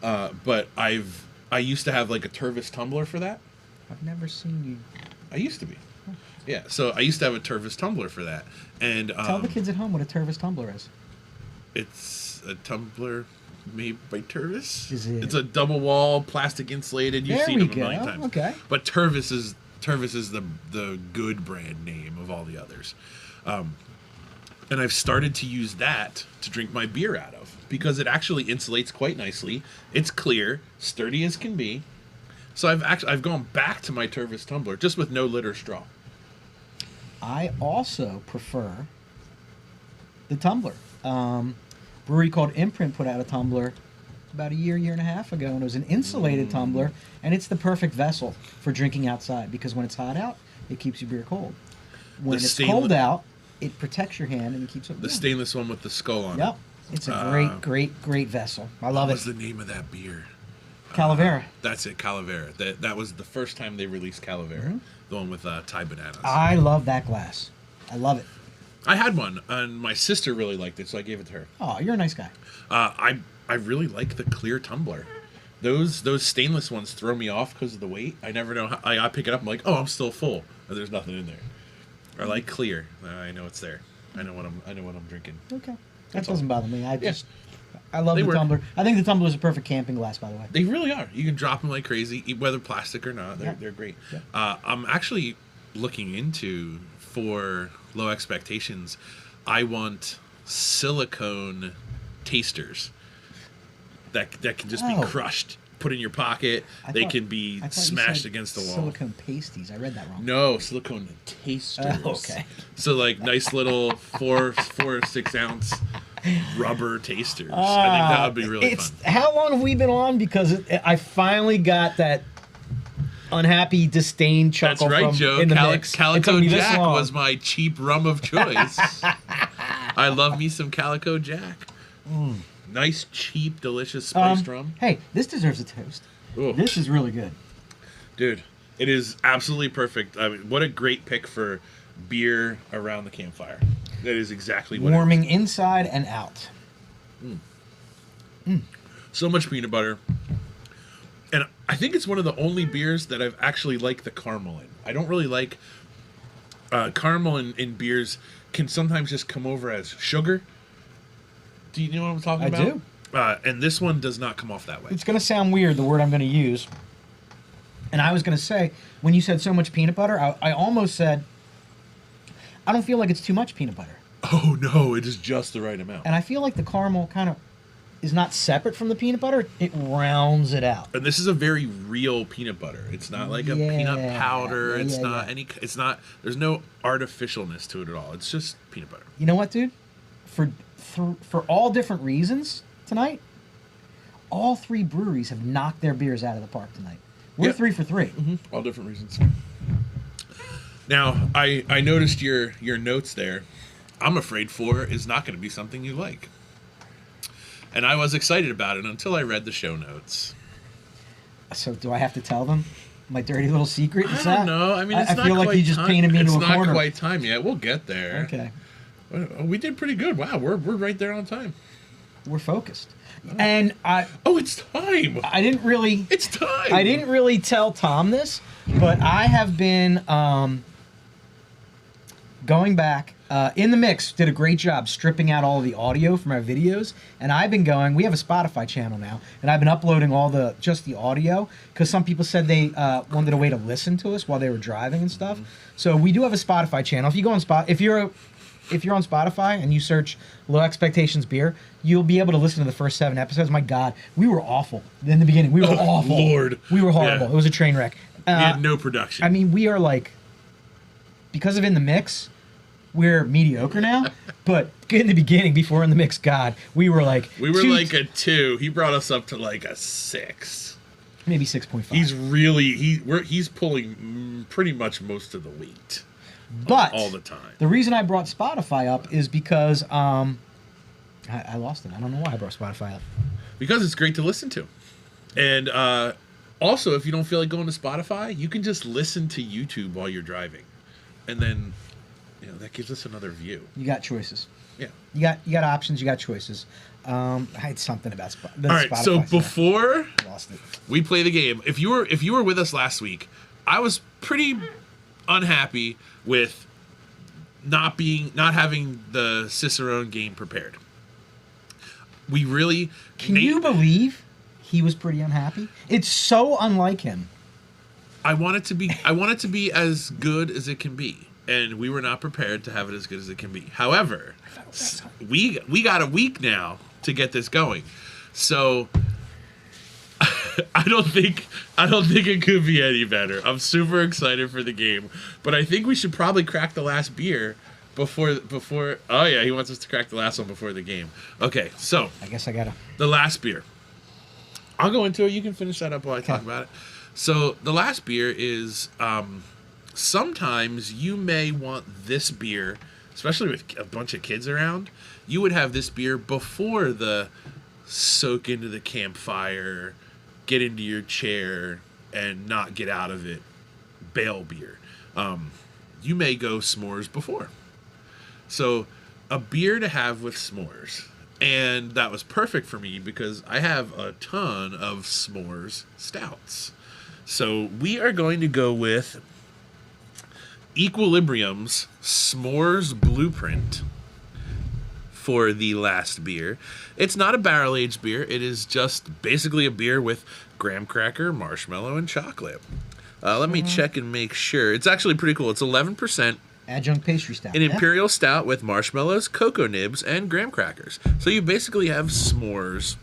Speaker 1: But I used to have like a Tervis tumbler for that.
Speaker 2: I've never seen you...
Speaker 1: I used to be. Yeah, so I used to have a Tervis tumbler for that. And
Speaker 2: tell the kids at home what a Tervis tumbler is.
Speaker 1: It's a tumbler made by Tervis.
Speaker 2: Is it?
Speaker 1: It's a double wall, plastic insulated. You've seen them a million times.
Speaker 2: Okay.
Speaker 1: But Tervis is the good brand name of all the others. And I've started to use that to drink my beer out of because it actually insulates quite nicely. It's clear, sturdy as can be. So I've gone back to my Tervis tumbler just with no lid or straw.
Speaker 2: I also prefer the tumbler. Brewery called Imprint put out a tumbler about a year and a half ago, and it was an insulated tumbler, and it's the perfect vessel for drinking outside because when it's hot out, it keeps your beer cold. When it's cold out, it protects your hand and keeps it warm.
Speaker 1: The stainless one with the skull on it.
Speaker 2: Yep. It's a great vessel. I love it.
Speaker 1: What was the name of that beer?
Speaker 2: Calavera.
Speaker 1: That's it, Calavera. That was the first time they released Calavera, the one with Thai bananas.
Speaker 2: I love that glass. I love it.
Speaker 1: I had one, and my sister really liked it, so I gave it to her.
Speaker 2: Oh, you're a nice guy.
Speaker 1: I really like the clear tumbler. Those stainless ones throw me off because of the weight. I never know how. I pick it up, I'm like, oh, I'm still full. And there's nothing in there. I like clear. I know it's there. I know what I'm drinking.
Speaker 2: Okay, that doesn't bother me. I love
Speaker 1: They
Speaker 2: the
Speaker 1: work.
Speaker 2: tumbler. I think the tumbler is a perfect camping glass, by the way.
Speaker 1: They really are. You can drop them like crazy, whether plastic or not. They're great.
Speaker 2: Yeah.
Speaker 1: I'm actually looking into, for low expectations, I want silicone tasters that can just be crushed, put in your pocket. They can be smashed against the wall.
Speaker 2: Silicone pasties. I read that wrong.
Speaker 1: No, silicone tasters.
Speaker 2: Okay.
Speaker 1: So like nice little 4 or 6 ounce rubber tasters. I think that would be really fun.
Speaker 2: How long have we been on? Because I finally got that unhappy disdain chuckle
Speaker 1: That's right,
Speaker 2: from
Speaker 1: Joe.
Speaker 2: in the mix.
Speaker 1: Calico Jack was my cheap rum of choice. I love me some Calico Jack. Nice, cheap, delicious spiced rum.
Speaker 2: Hey, this deserves a toast.
Speaker 1: Ooh.
Speaker 2: This is really good.
Speaker 1: Dude, it is absolutely perfect. I mean, what a great pick for beer around the campfire. That is exactly what
Speaker 2: Warming inside and out.
Speaker 1: So much peanut butter. And I think it's one of the only beers that I've actually liked the caramel in. I don't really like... caramel in beers can sometimes just come over as sugar. Do you know what I'm talking about?
Speaker 2: I do.
Speaker 1: And this one does not come off that way.
Speaker 2: It's going to sound weird, the word I'm going to use. And I was going to say, when you said so much peanut butter, I almost said, I don't feel like it's too much peanut butter.
Speaker 1: Oh, no, it is just the right amount.
Speaker 2: And I feel like the caramel kind of is not separate from the peanut butter. It rounds it out.
Speaker 1: And this is a very real peanut butter. It's not like a peanut powder. It's not any... It's not... There's no artificialness to it at all. It's just peanut butter.
Speaker 2: You know what, dude? For all different reasons tonight, all 3 breweries have knocked their beers out of the park tonight. We're 3 for 3.
Speaker 1: Mm-hmm. All different reasons. Now, I noticed your notes there. I'm afraid 4 is not going to be something you like. And I was excited about it until I read the show notes.
Speaker 2: So do I have to tell them my dirty little secret?
Speaker 1: I don't know. I mean, it's
Speaker 2: I
Speaker 1: not
Speaker 2: feel like
Speaker 1: quite
Speaker 2: you just
Speaker 1: time.
Speaker 2: painted me into a corner.
Speaker 1: It's not quite time yet. We'll get there.
Speaker 2: Okay.
Speaker 1: We did pretty good. Wow, we're right there on time.
Speaker 2: We're focused. And
Speaker 1: it's time.
Speaker 2: I didn't really...
Speaker 1: It's time.
Speaker 2: I didn't really tell Tom this, but I have been going back in the mix. Did a great job stripping out all of the audio from our videos, and I've been going. We have a Spotify channel now, and I've been uploading just the audio because some people said they wanted a way to listen to us while they were driving and stuff. So we do have a Spotify channel. If you go on if you're on Spotify and you search Low Expectations Beer, you'll be able to listen to the first 7 episodes. My God, we were awful in the beginning. We were awful.
Speaker 1: Lord.
Speaker 2: We were horrible.
Speaker 1: Yeah.
Speaker 2: It was a train wreck.
Speaker 1: We had no production.
Speaker 2: I mean, we are like because of In the Mix, we're mediocre now. But in the beginning, before In the Mix, God, we were like
Speaker 1: a 2. He brought us up to like a 6.
Speaker 2: Maybe 6.5.
Speaker 1: He's pulling pretty much most of the weight.
Speaker 2: But
Speaker 1: all the time.
Speaker 2: The reason I brought Spotify up is because I lost it. I don't know why I brought Spotify up.
Speaker 1: Because it's great to listen to. And also, if you don't feel like going to Spotify, you can just listen to YouTube while you're driving. And then, that gives us another view.
Speaker 2: You got choices.
Speaker 1: Yeah.
Speaker 2: You got options, you got choices. I had something about Spotify.
Speaker 1: All right, so before
Speaker 2: lost it.
Speaker 1: We play the game, if you were with us last week, I was pretty unhappy with not having the Cicerone game prepared.
Speaker 2: Can you believe he was pretty unhappy? It's so unlike him.
Speaker 1: I want it to be as good as it can be, and we were not prepared to have it as good as it can be. However, we got a week now to get this going, so I don't think it could be any better. I'm super excited for the game, but I think we should probably crack the last beer before. Oh yeah, he wants us to crack the last one before the game. Okay, so
Speaker 2: I guess I gotta.
Speaker 1: The last beer. I'll go into it. You can finish that up while I talk about it. So the last beer is. Sometimes you may want this beer, especially with a bunch of kids around. You would have this beer before the soak into the campfire, get into your chair, and not get out of it. Bale beer. You may go s'mores before. So a beer to have with s'mores. And that was perfect for me because I have a ton of s'mores stouts. So we are going to go with Equilibrium's S'mores Blueprint for the last beer. It's not a barrel-aged beer. It is just basically a beer with graham cracker, marshmallow, and chocolate. Let me check and make sure. It's actually pretty cool. It's 11%.
Speaker 2: Adjunct pastry stout.
Speaker 1: An Imperial Stout with marshmallows, cocoa nibs, and graham crackers. So you basically have s'mores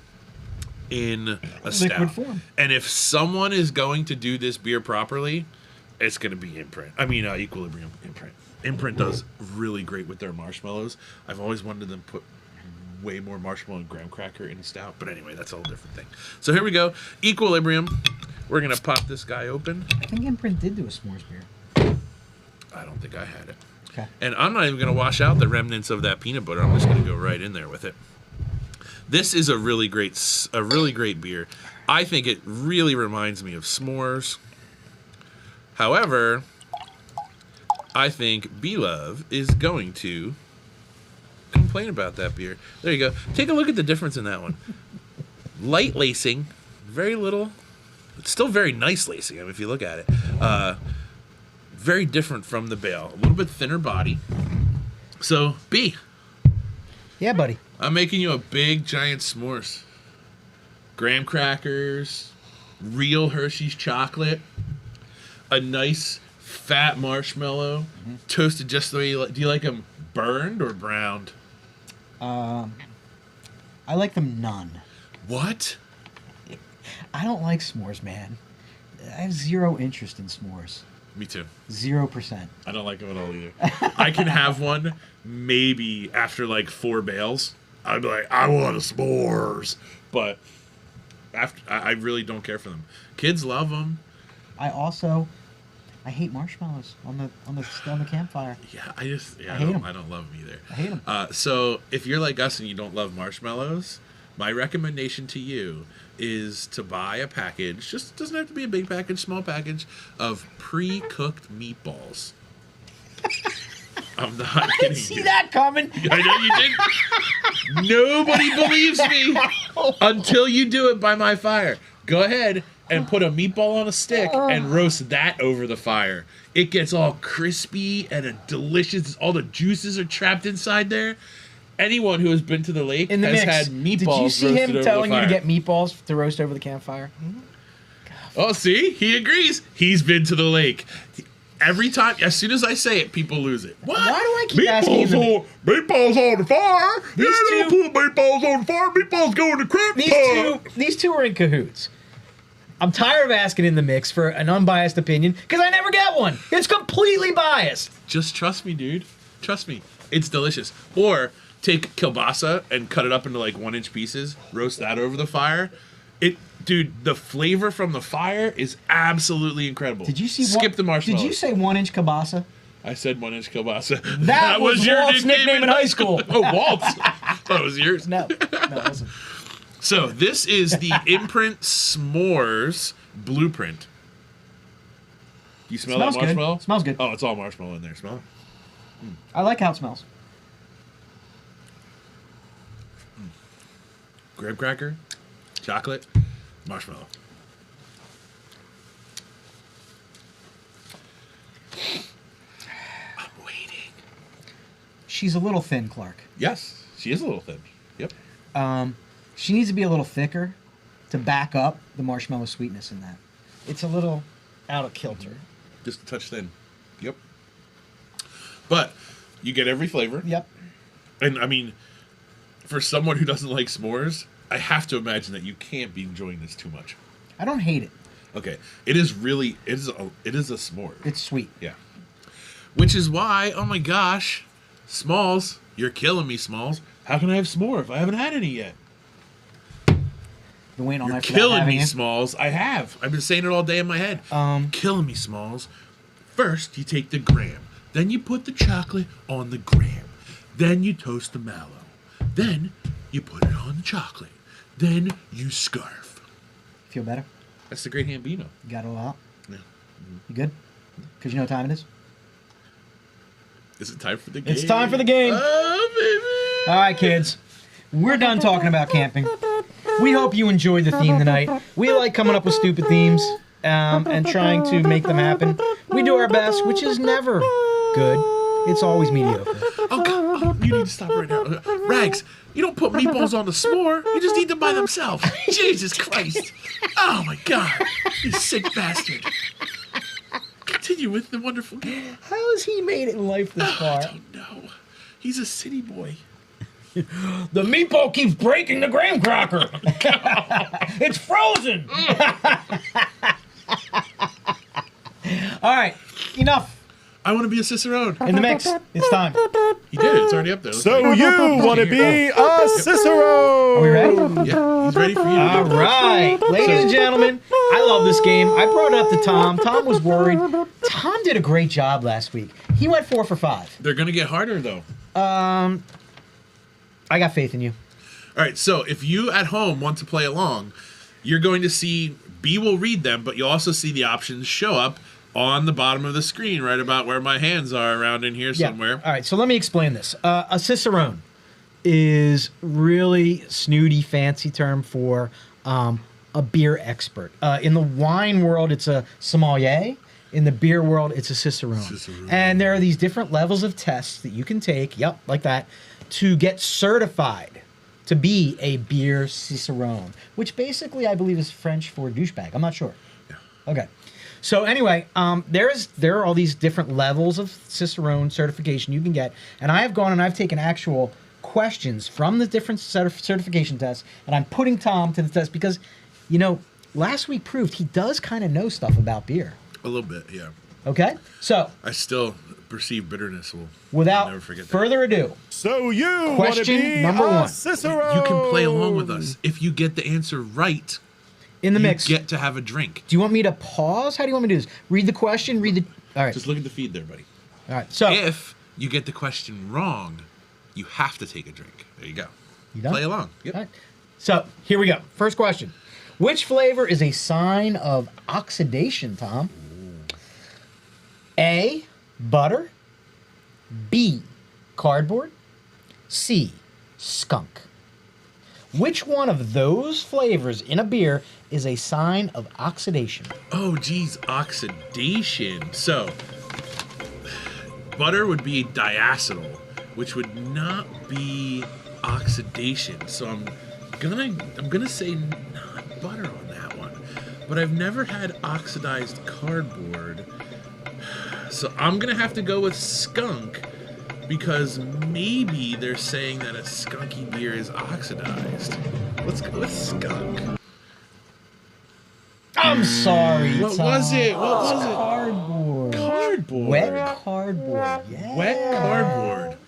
Speaker 1: in a stout.
Speaker 2: Liquid form.
Speaker 1: And if someone is going to do this beer properly, it's going to be Equilibrium Imprint. Imprint does really great with their marshmallows. I've always wanted them to put way more marshmallow and graham cracker in a stout. But anyway, that's a whole different thing. So here we go. Equilibrium. We're going to pop this guy open.
Speaker 2: I think Imprint did do a s'mores beer.
Speaker 1: I don't think I had it.
Speaker 2: Okay.
Speaker 1: And I'm not even going to wash out the remnants of that peanut butter. I'm just going to go right in there with it. This is a really great beer. I think it really reminds me of s'mores. However, I think B-Love is going to complain about that beer. There you go. Take a look at the difference in that one. Light lacing, very little. It's still very nice lacing, if you look at it. Very different from the Bale. A little bit thinner body. So, B.
Speaker 2: Yeah, buddy.
Speaker 1: I'm making you a big, giant s'mores. Graham crackers, real Hershey's chocolate, a nice fat marshmallow, toasted just the way you like. Do you like them burned or browned?
Speaker 2: I like them none.
Speaker 1: What?
Speaker 2: I don't like s'mores, man. I have zero interest in s'mores.
Speaker 1: Me too.
Speaker 2: 0%.
Speaker 1: I don't like them at all either. I can have one maybe after like 4 bales. I'd be like, I want a s'mores. But after, I really don't care for them. Kids love them.
Speaker 2: I hate marshmallows on the campfire.
Speaker 1: Yeah, I don't love them either.
Speaker 2: I hate them.
Speaker 1: So if you're like us and you don't love marshmallows, my recommendation to you is to buy a package, just doesn't have to be a big package, small package, of pre-cooked meatballs. I'm not kidding.
Speaker 2: I didn't see that coming.
Speaker 1: I know you didn't. Nobody believes me until you do it by my fire. Go ahead and put a meatball on a stick and roast that over the fire. It gets all crispy and delicious. All the juices are trapped inside there. Anyone who has been to the lake has had meatballs. Did
Speaker 2: you see him telling you to get meatballs to roast over the campfire?
Speaker 1: Oh, see? He agrees. He's been to the lake. Every time, as soon as I say it, people lose it.
Speaker 2: What? Why do I keep asking him?
Speaker 1: Meatballs on the fire. Don't put meatballs on the fire. Meatballs go in the crap pot.
Speaker 2: These two are in cahoots. I'm tired of asking in the mix for an unbiased opinion because I never get one. It's completely biased.
Speaker 1: Just trust me, dude. Trust me. It's delicious. Or take kielbasa and cut it up into like 1-inch pieces. Roast that over the fire. Dude, the flavor from the fire is absolutely incredible.
Speaker 2: Did you see?
Speaker 1: Skip the marshmallows.
Speaker 2: Did you say 1-inch kielbasa?
Speaker 1: I said 1-inch kielbasa.
Speaker 2: That was
Speaker 1: your
Speaker 2: Walt's nickname in high school.
Speaker 1: Oh, Walt's. I thought it was yours.
Speaker 2: No, it wasn't.
Speaker 1: So this is the Imprint S'mores blueprint. Do you smell that marshmallow?
Speaker 2: Good. Smells good.
Speaker 1: Oh, it's all marshmallow in there. Smell it.
Speaker 2: I like how it smells.
Speaker 1: Graham cracker, chocolate, marshmallow. I'm waiting.
Speaker 2: She's a little thin, Clark.
Speaker 1: Yes, she is a little thin. Yep.
Speaker 2: She needs to be a little thicker to back up the marshmallow sweetness in that. It's a little out of kilter.
Speaker 1: Just a touch thin. Yep. But you get every flavor.
Speaker 2: Yep.
Speaker 1: And I mean, for someone who doesn't like s'mores, I have to imagine that you can't be enjoying this too much.
Speaker 2: I don't hate it.
Speaker 1: Okay. It is really, it is a s'more.
Speaker 2: It's sweet.
Speaker 1: Yeah. Which is why, oh my gosh, Smalls, you're killing me, Smalls. How can I have s'more if I haven't had any yet?
Speaker 2: Been waiting all
Speaker 1: You're
Speaker 2: night for
Speaker 1: killing
Speaker 2: that,
Speaker 1: me,
Speaker 2: haven't you?
Speaker 1: Smalls. I have. I've been saying it all day in my head. Killing me, Smalls. First, you take the graham. Then you put the chocolate on the graham. Then you toast the mallow. Then you put it on the chocolate. Then you scarf.
Speaker 2: Feel better?
Speaker 1: That's the Great Hambino.
Speaker 2: You got it all out?
Speaker 1: Yeah.
Speaker 2: You good? Because you know what time it is?
Speaker 1: Is it time for the game?
Speaker 2: It's time for the game.
Speaker 1: Oh, baby.
Speaker 2: All right, kids. We're done talking about camping. We hope you enjoyed the theme tonight. We like coming up with stupid themes and trying to make them happen. We do our best, which is never good. It's always mediocre.
Speaker 1: Oh, God. Oh, you need to stop right now. Rags, you don't put meatballs on the s'more. You just eat them by themselves. Jesus Christ. Oh, my God. You sick bastard. Continue with the wonderful game.
Speaker 2: How has he made it in life this far?
Speaker 1: I don't know. He's a city boy.
Speaker 2: The meatball keeps breaking the graham cracker. It's frozen. All right, enough.
Speaker 1: I want to be a Cicerone.
Speaker 2: In the mix. It's time.
Speaker 1: He did it. It's already up there. Looks
Speaker 3: So
Speaker 1: like.
Speaker 3: you want to be a Cicero?
Speaker 2: Are we ready?
Speaker 1: Yeah, he's ready for you.
Speaker 2: All right, ladies and gentlemen, I love this game. I brought it up to Tom. Tom was worried. Tom did a great job last week. He went 4 for 5.
Speaker 1: They're going to get harder, though.
Speaker 2: I got faith in you.
Speaker 1: All right, so if you at home want to play along, you're going to see, B will read them, but you'll also see the options show up on the bottom of the screen, right about where my hands are, around in here somewhere.
Speaker 2: All right, so let me explain this. A Cicerone is really snooty, fancy term for a beer expert. In the wine world, it's a sommelier. In the beer world, it's a Cicerone. And there are these different levels of tests that you can take, like that, to get certified to be a beer Cicerone, which basically I believe is French for douchebag. I'm not sure.
Speaker 1: Yeah.
Speaker 2: Okay. So anyway, there are all these different levels of Cicerone certification you can get, and I have gone and I've taken actual questions from the different certification tests, and I'm putting Tom to the test because, you know, last week proved he does kind of know stuff about beer.
Speaker 1: A little bit, yeah.
Speaker 2: Okay? So,
Speaker 1: I still perceive bitterness. I'll
Speaker 2: without
Speaker 1: never forget that.
Speaker 2: further ado,
Speaker 3: So you want to
Speaker 2: Question
Speaker 3: be
Speaker 2: number
Speaker 3: a
Speaker 2: 1.
Speaker 3: Cicero?
Speaker 1: You can play along with us. If you get the answer right,
Speaker 2: in the
Speaker 1: you
Speaker 2: mix,
Speaker 1: get to have a drink.
Speaker 2: do you want me to pause? How do you want me to do this? Read the question, all right.
Speaker 1: Just look at the feed there, buddy.
Speaker 2: All right. So,
Speaker 1: If you get the question wrong, you have to take a drink. There you go.
Speaker 2: you done?
Speaker 1: Play along. Yep.
Speaker 2: All right. So, here we go. First question. Which flavor is a sign of oxidation, Tom? A, butter. B, cardboard. C, skunk. Which one of those flavors in a beer is a sign of oxidation?
Speaker 1: Oh, geez, oxidation. So, butter would be diacetyl, which would not be oxidation. So I'm gonna say not butter on that one. But I've never had oxidized cardboard, so I'm gonna have to go with skunk because maybe they're saying that a skunky beer is oxidized. Let's go with skunk.
Speaker 2: Oh, I'm sorry.
Speaker 1: What
Speaker 2: Tom.
Speaker 1: was it? What was it?
Speaker 2: Cardboard.
Speaker 1: Cardboard.
Speaker 2: Wet cardboard. Yeah.
Speaker 1: Wet cardboard.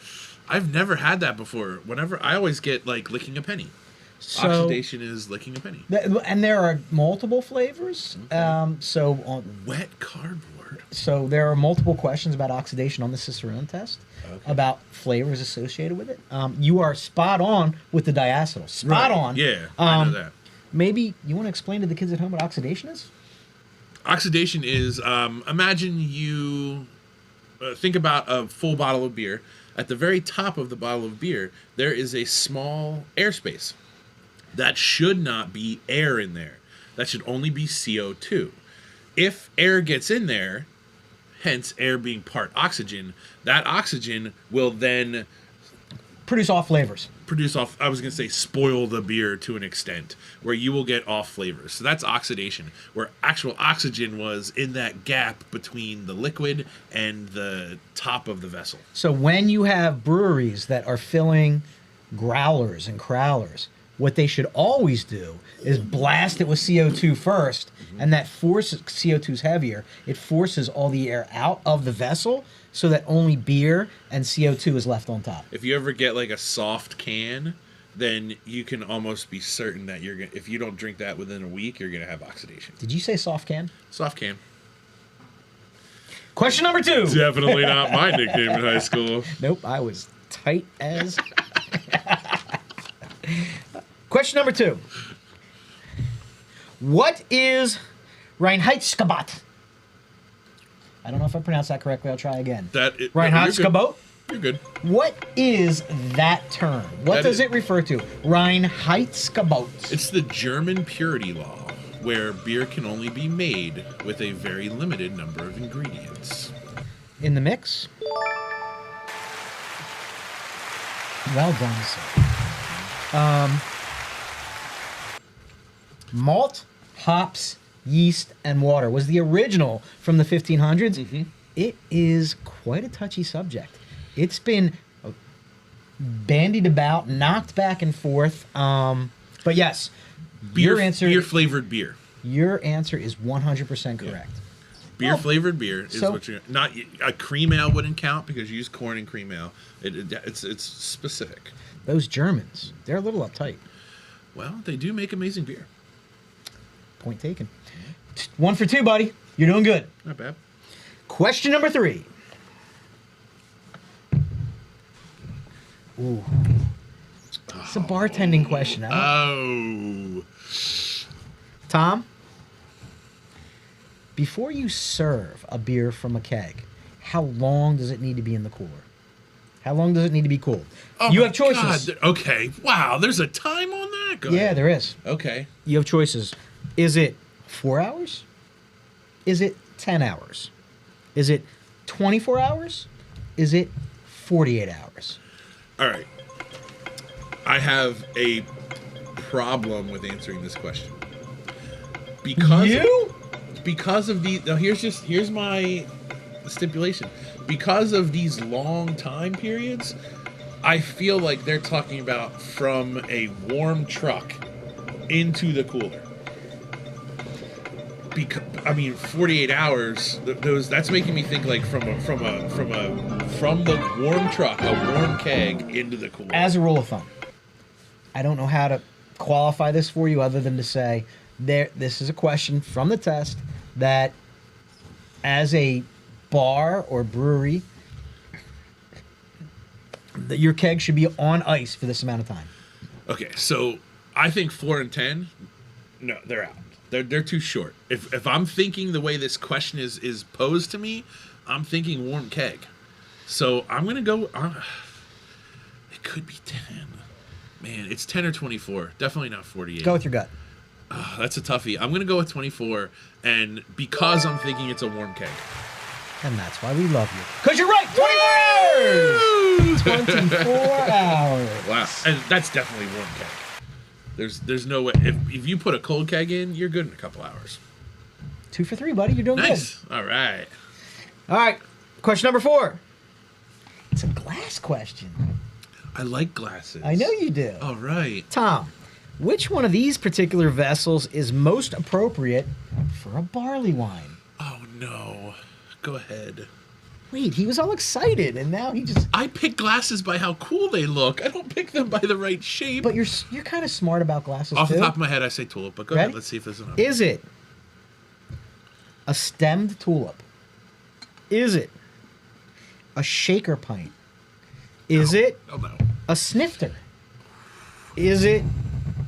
Speaker 1: I've never had that before. Whenever I always get like licking a penny.
Speaker 2: So,
Speaker 1: Oxidation is licking a penny.
Speaker 2: and there are multiple flavors.
Speaker 1: Wet cardboard.
Speaker 2: So there are multiple questions about oxidation on the Cicerone test, about flavors associated with it. You are spot on with the diacetyl. Spot on.
Speaker 1: Yeah, I know that.
Speaker 2: Maybe you want to explain to the kids at home what oxidation is?
Speaker 1: Oxidation is, imagine you think about a full bottle of beer. At the very top of the bottle of beer, there is a small airspace. That should not be air in there. That should only be CO2. If air gets in there, hence air being part oxygen, that oxygen will then
Speaker 2: Produce off flavors.
Speaker 1: spoil the beer to an extent where you will get off flavors. So that's oxidation, where actual oxygen was in that gap between the liquid and the top of the vessel.
Speaker 2: So when you have breweries that are filling growlers and crowlers, what they should always do is blast it with CO2 first, and that forces CO2 is heavier. It forces all the air out of the vessel so that only beer and CO2 is left on top.
Speaker 1: If you ever get like a soft can, then you can almost be certain that you're gonna, if you don't drink that within a week, you're gonna have oxidation.
Speaker 2: Did you say soft can?
Speaker 1: Soft can.
Speaker 2: Question number 2.
Speaker 1: Definitely not my nickname in high school.
Speaker 2: Nope, I was tight as. Question number 2. What is Reinheitsgebot? I don't know if I pronounced that correctly. I'll try again. Reinheitsgebot?
Speaker 1: You're good.
Speaker 2: What is that term? What does it refer to? Reinheitsgebot.
Speaker 1: It's the German purity law, where beer can only be made with a very limited number of ingredients.
Speaker 2: In the mix? Well done, sir. Malt, hops, yeast, and water was the original from the 1500s.
Speaker 1: Mm-hmm.
Speaker 2: It is quite a touchy subject. It's been bandied about, knocked back and forth. But yes, your answer.
Speaker 1: Beer-flavored beer.
Speaker 2: Your answer is 100% correct.
Speaker 1: Beer-flavored beer is what you're... Not a cream ale wouldn't count because you use corn and cream ale. It's specific.
Speaker 2: Those Germans, they're a little uptight.
Speaker 1: Well, they do make amazing beer.
Speaker 2: Point taken. 1 for 2, buddy. You're doing good.
Speaker 1: Not bad.
Speaker 2: Question number 3. Ooh. It's a bartending question. Tom, before you serve a beer from a keg, how long does it need to be in the cooler? How long does it need to be cooled? You have choices.
Speaker 1: God. Okay. Wow. There's a time on that? Go ahead.
Speaker 2: There is.
Speaker 1: Okay.
Speaker 2: You have choices. Is it 4 hours? Is it 10 hours? Is it 24 hours? Is it 48 hours?
Speaker 1: All right. I have a problem with answering this question. Because of the... Now, here's my stipulation. Because of these long time periods, I feel like they're talking about from a warm truck into the cooler. Because 48 hours. That's making me think like from the warm truck, a warm keg into the cooler.
Speaker 2: As a rule of thumb, I don't know how to qualify this for you other than to say this is a question from the test that as a bar or brewery, that your keg should be on ice for this amount of time.
Speaker 1: Okay, so I think 4 and 10, no, they're out. They're too short. If I'm thinking the way this question is posed to me, I'm thinking warm keg. So I'm gonna go. It could be 10. Man, it's 10 or 24. Definitely not 48.
Speaker 2: Go with your gut.
Speaker 1: That's a toughie. I'm gonna go with 24, and because I'm thinking it's a warm keg.
Speaker 2: And that's why we love you. Because you're right! 24 hours! 24 hours.
Speaker 1: Wow. And that's definitely warm keg. There's no way. If you put a cold keg in, you're good in a couple hours.
Speaker 2: 2 for 3, buddy. You're doing
Speaker 1: nice.
Speaker 2: good.
Speaker 1: All right.
Speaker 2: All right. Question number 4. It's a glass question.
Speaker 1: I like glasses.
Speaker 2: I know you do.
Speaker 1: All right.
Speaker 2: Tom, which one of these particular vessels is most appropriate for a barley wine.
Speaker 1: Oh, no. Go ahead.
Speaker 2: Wait, he was all excited, and now he just...
Speaker 1: I pick glasses by how cool they look. I don't pick them by the right shape.
Speaker 2: But you're kind of smart about glasses,
Speaker 1: Off
Speaker 2: too.
Speaker 1: the top of my head, I say tulip, but go
Speaker 2: Ready?
Speaker 1: ahead. Let's see if there's enough.
Speaker 2: Is it a stemmed tulip? Is it a shaker pint? Is it
Speaker 1: Oh, no.
Speaker 2: a snifter? Is it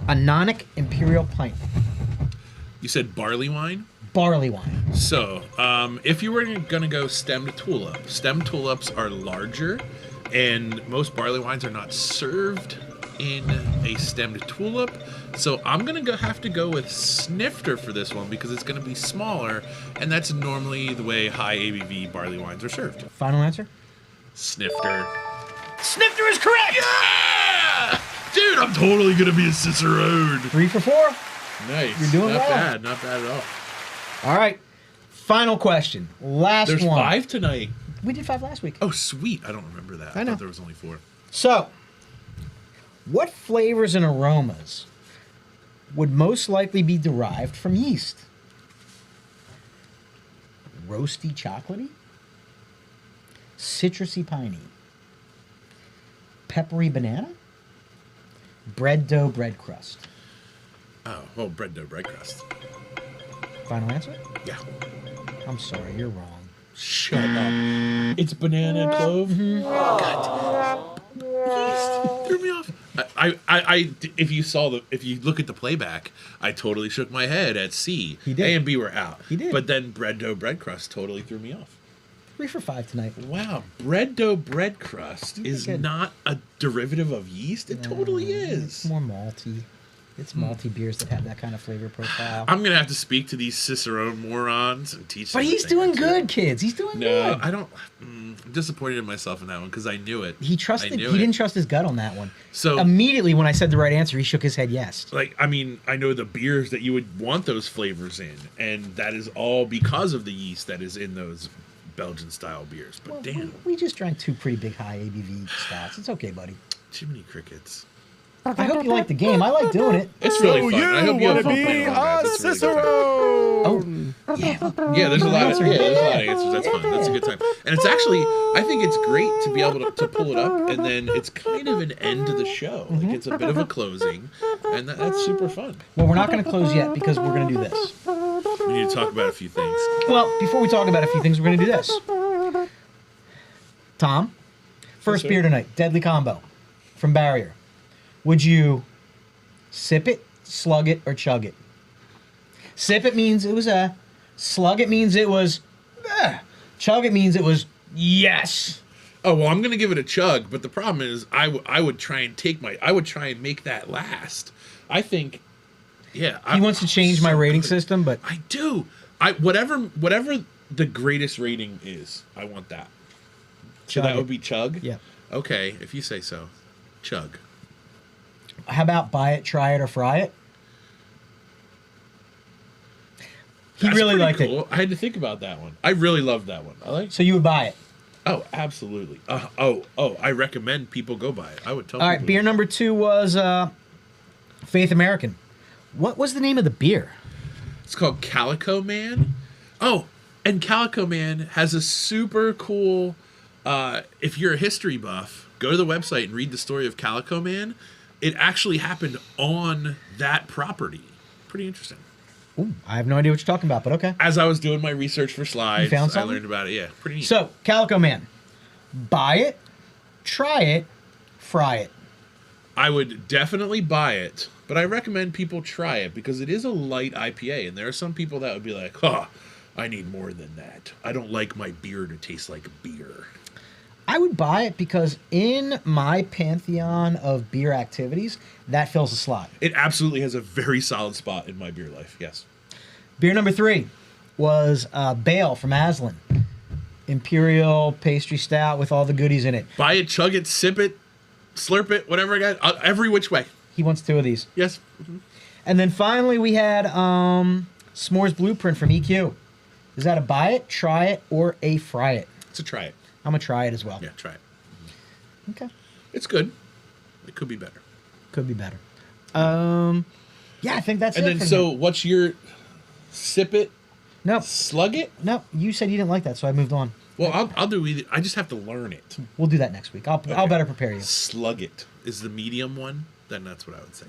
Speaker 2: a nonic imperial pint?
Speaker 1: You said barley wine?
Speaker 2: Barley wine.
Speaker 1: So, if you were going to go stemmed tulips are larger, and most barley wines are not served in a stemmed tulip. So I'm going to have to go with snifter for this one because it's going to be smaller, and that's normally the way high ABV barley wines are served.
Speaker 2: Final answer?
Speaker 1: Snifter.
Speaker 2: Snifter is correct!
Speaker 1: Yeah! Dude, I'm totally going to be a Cicerone.
Speaker 2: 3 for 4.
Speaker 1: Nice.
Speaker 2: You're doing
Speaker 1: not
Speaker 2: well.
Speaker 1: bad. Not bad at all.
Speaker 2: All right. Final question. Last
Speaker 1: There's
Speaker 2: one.
Speaker 1: 5 tonight.
Speaker 2: We did 5 last week.
Speaker 1: Oh, sweet. I don't remember that.
Speaker 2: I know.
Speaker 1: Thought there was only 4.
Speaker 2: So, what flavors and aromas would most likely be derived from yeast? Roasty chocolatey? Citrusy piney? Peppery banana? Bread dough bread crust?
Speaker 1: Oh, well, bread dough, bread crust.
Speaker 2: Final answer?
Speaker 1: Yeah.
Speaker 2: I'm sorry, you're wrong.
Speaker 1: Shut up. It's banana clove. God. Yeast threw me off. If you look at the playback, I totally shook my head at C.
Speaker 2: He did.
Speaker 1: A and B were out.
Speaker 2: He did.
Speaker 1: But then bread dough, bread crust totally threw me off.
Speaker 2: 3 for 5 tonight.
Speaker 1: Wow, bread dough, bread crust is
Speaker 2: good.
Speaker 1: not a derivative of yeast. It totally
Speaker 2: It's
Speaker 1: is.
Speaker 2: more malty. It's malty beers that have that kind of flavor profile.
Speaker 1: I'm gonna have to speak to these Cicerone morons and teach them.
Speaker 2: But
Speaker 1: a
Speaker 2: he's
Speaker 1: thing or
Speaker 2: doing
Speaker 1: two.
Speaker 2: good, kids. He's doing
Speaker 1: No,
Speaker 2: good.
Speaker 1: I don't. I'm disappointed in myself in that one because I knew it.
Speaker 2: He trusted.
Speaker 1: I knew
Speaker 2: He
Speaker 1: it.
Speaker 2: didn't trust his gut on that one.
Speaker 1: So-
Speaker 2: immediately when I said the right answer, he shook his head yes.
Speaker 1: Like, I mean, I know the beers that you would want those flavors in, and that is all because of the yeast that is in those Belgian style beers. But
Speaker 2: Well,
Speaker 1: damn,
Speaker 2: we just drank 2 pretty big high ABV stouts. It's okay, buddy.
Speaker 1: too many crickets.
Speaker 2: I hope you like the game. I like doing it.
Speaker 1: It's
Speaker 3: So
Speaker 1: really fun. I
Speaker 3: you
Speaker 1: hope you
Speaker 3: want
Speaker 1: have
Speaker 3: to
Speaker 1: fun
Speaker 3: be
Speaker 1: playing along,
Speaker 3: a
Speaker 1: guys. It's a really good time.
Speaker 3: Cicerone?
Speaker 2: Oh, yeah.
Speaker 1: Yeah, there's a lot of answers. That's fun. That's a good time. And it's actually, I think it's great to be able to pull it up, and then it's kind of an end to the show. Like, it's a bit of a closing, and that's super fun.
Speaker 2: Well, we're not going to close yet because we're going to do this.
Speaker 1: We need to talk about a few things.
Speaker 2: Well, before we talk about a few things, we're going to do this. Tom, first
Speaker 1: sir.
Speaker 2: beer tonight, Deadly Combo from Barrier. Would you sip it, slug it, or chug it? Sip it means it was a. Slug it means it was. Chug it means it was yes.
Speaker 1: Oh, well, I'm going to give it a chug, but the problem is I would try and make that last. I think, yeah.
Speaker 2: He wants to change my rating system, but
Speaker 1: I do. Whatever the greatest rating is, I want that. So
Speaker 2: Chug
Speaker 1: that
Speaker 2: it.
Speaker 1: would be chug?
Speaker 2: yeah.
Speaker 1: Okay, if you say so. Chug.
Speaker 2: How about buy it, try it, or fry it? He
Speaker 1: That's
Speaker 2: really
Speaker 1: pretty
Speaker 2: liked it.
Speaker 1: cool. I had to think about that one. I really loved that one. I like.
Speaker 2: So you would buy it.
Speaker 1: Oh, absolutely. I recommend people go buy it. I would tell
Speaker 2: All
Speaker 1: people.
Speaker 2: right, beer number 2 was Faith American. What was the name of the beer?
Speaker 1: It's called Calico Man. Oh, and Calico Man has a super cool. If you're a history buff, go to the website and read the story of Calico Man. It actually happened on that property. Pretty interesting.
Speaker 2: Ooh, I have no idea what you're talking about, but okay.
Speaker 1: As I was doing my research for slides,
Speaker 2: found
Speaker 1: I
Speaker 2: something?
Speaker 1: learned about it. Yeah, pretty neat.
Speaker 2: So, Calico Man. Buy it, try it, fry it.
Speaker 1: I would definitely buy it, but I recommend people try it because it is a light IPA, and there are some people that would be like, I need more than that. I don't like my beer to taste like beer.
Speaker 2: I would buy it because in my pantheon of beer activities, that fills a slot.
Speaker 1: It absolutely has a very solid spot in my beer life, yes.
Speaker 2: Beer number 3 was Bale from Aslin. Imperial Pastry Stout with all the goodies in it.
Speaker 1: Buy it, chug it, sip it, slurp it, whatever I got, every which way.
Speaker 2: He wants 2 of these.
Speaker 1: Yes.
Speaker 2: And then finally we had S'mores Blueprint from EQ. Is that a buy it, try it, or a fry it?
Speaker 1: So try it.
Speaker 2: I'm going to try it as well.
Speaker 1: Yeah, try it.
Speaker 2: Okay.
Speaker 1: It's good. It could be better.
Speaker 2: Could be better. Yeah, I think that's
Speaker 1: And
Speaker 2: it.
Speaker 1: then,
Speaker 2: for
Speaker 1: so
Speaker 2: me.
Speaker 1: what's your sip it,
Speaker 2: Nope.
Speaker 1: Slug it?
Speaker 2: No, you said you didn't like that, so I moved on.
Speaker 1: Well, I'll do either. I just have to learn it.
Speaker 2: We'll do that next week. I'll better prepare you.
Speaker 1: Slug it is the medium one. Then that's what I would say.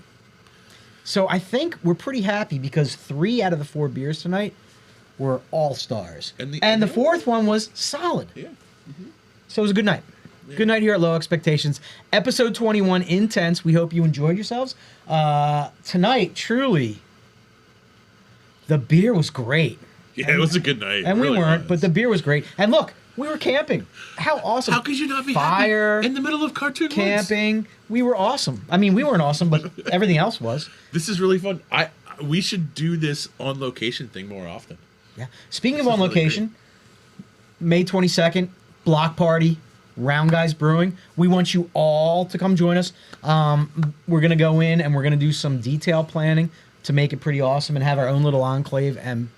Speaker 2: So I think we're pretty happy because 3 out of the 4 beers tonight were all stars, and the 4th one was solid.
Speaker 1: Yeah.
Speaker 2: So it was a good night. Yeah. Good night here at Low Expectations. Episode 21, InTents. We hope you enjoyed yourselves. Tonight, truly, the beer was great.
Speaker 1: Yeah, it was a good night.
Speaker 2: And we weren't, but the beer was great. And look, we were camping. How awesome.
Speaker 1: How could you not be
Speaker 2: Fire,
Speaker 1: happy in the middle of cartoon
Speaker 2: camping. Woods? We were awesome. I mean, we weren't awesome, but everything else was.
Speaker 1: This is really fun. We should do this on location thing more often.
Speaker 2: Yeah. Speaking of on location, May 22nd, block party, Round Guys Brewing. We want you all to come join us. We're going to go in and we're going to do some detail planning to make it pretty awesome and have our own little enclave and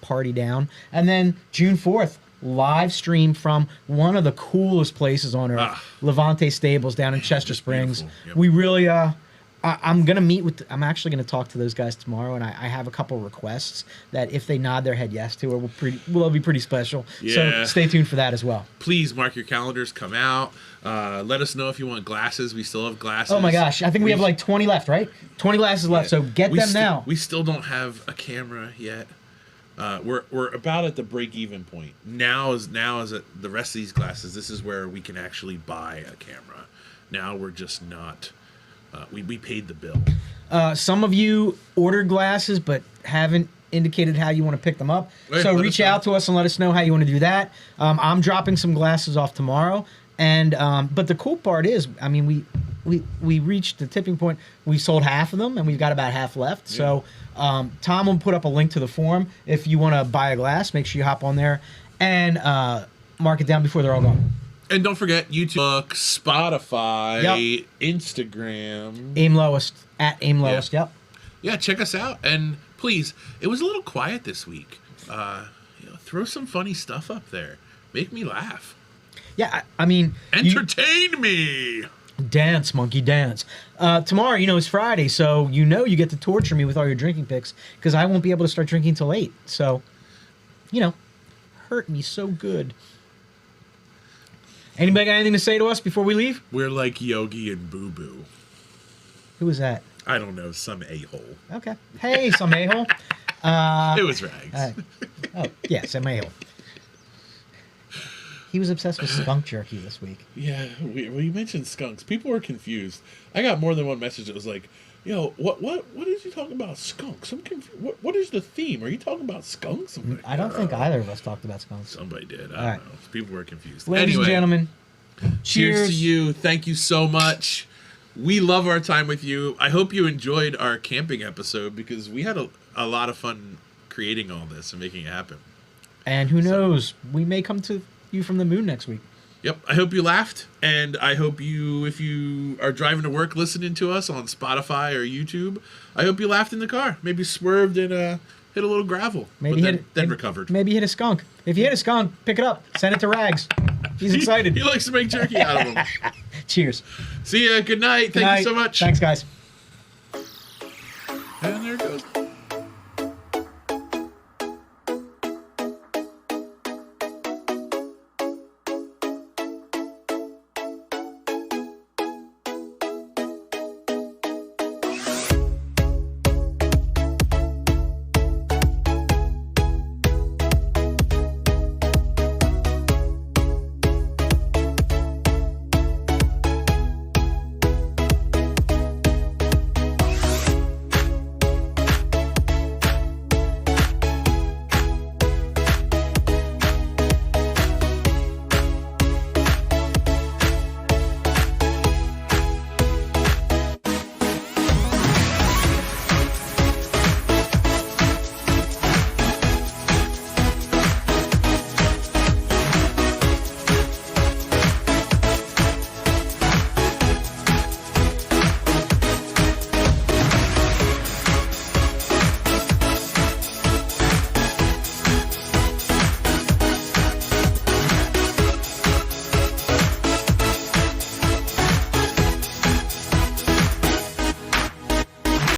Speaker 2: party down. And then June 4th, live stream from one of the coolest places on earth, Levante Stables down in Chester Springs. Yep. We really, I'm going to meet with, I'm actually going to talk to those guys tomorrow, and I have a couple requests that if they nod their head yes to, will be pretty special. Yeah. So stay tuned for that as well.
Speaker 1: Please mark your calendars, come out. Let us know if you want glasses. We still have glasses.
Speaker 2: Oh my gosh, I think we have like 20 left, right? 20 glasses left, so get them now.
Speaker 1: We still don't have a camera yet. We're about at the break-even point. Now is at the rest of these glasses. This is where we can actually buy a camera. Now we're just not. We paid the bill.
Speaker 2: Some of you ordered glasses but haven't indicated how you want to pick them up. So reach out to us and let us know how you want to do that. I'm dropping some glasses off tomorrow, and but the cool part is, I mean, we reached the tipping point. We sold half of them, and we've got about half left. Yeah. So Tom will put up a link to the forum. If you want to buy a glass, make sure you hop on there and mark it down before they're all gone.
Speaker 1: And don't forget YouTube, Spotify, Instagram.
Speaker 2: Aim Lowest, at Aim Lowest, yep.
Speaker 1: Yeah, check us out. And please, it was a little quiet this week. Throw some funny stuff up there. Make me laugh.
Speaker 2: Yeah, I mean...
Speaker 1: Entertain me!
Speaker 2: Dance, monkey, dance. Tomorrow, is Friday, so you get to torture me with all your drinking picks, because I won't be able to start drinking till 8. So, hurt me so good. Anybody got anything to say to us before we leave?
Speaker 1: We're like Yogi and Boo Boo.
Speaker 2: Who was that?
Speaker 1: I don't know, some a-hole.
Speaker 2: Okay. Hey, some a-hole.
Speaker 1: It was Rags.
Speaker 2: Oh, yeah, some a-hole. He was obsessed with skunk jerky this week.
Speaker 1: Yeah, we mentioned skunks. People were confused. I got more than one message that was like, what is he talking about skunks? I'm confused. What is the theme? Are you talking about skunks? Like,
Speaker 2: I don't think either of us talked about skunks.
Speaker 1: Somebody did. I don't know. People were confused.
Speaker 2: Ladies and gentlemen,
Speaker 1: cheers to you. Thank you so much. We love our time with you. I hope you enjoyed our camping episode because we had a lot of fun creating all this and making it happen.
Speaker 2: And who knows, we may come to you from the moon next week.
Speaker 1: Yep. I hope you laughed, and I hope if you are driving to work listening to us on Spotify or YouTube, I hope you laughed in the car. Maybe swerved and hit a little gravel.
Speaker 2: Maybe
Speaker 1: then recovered.
Speaker 2: Maybe hit a skunk. If you hit a skunk, pick it up. Send it to Rags. He's excited.
Speaker 1: He likes to make jerky out of them.
Speaker 2: Cheers.
Speaker 1: See ya. Good night. Thank you so much.
Speaker 2: Thanks, guys.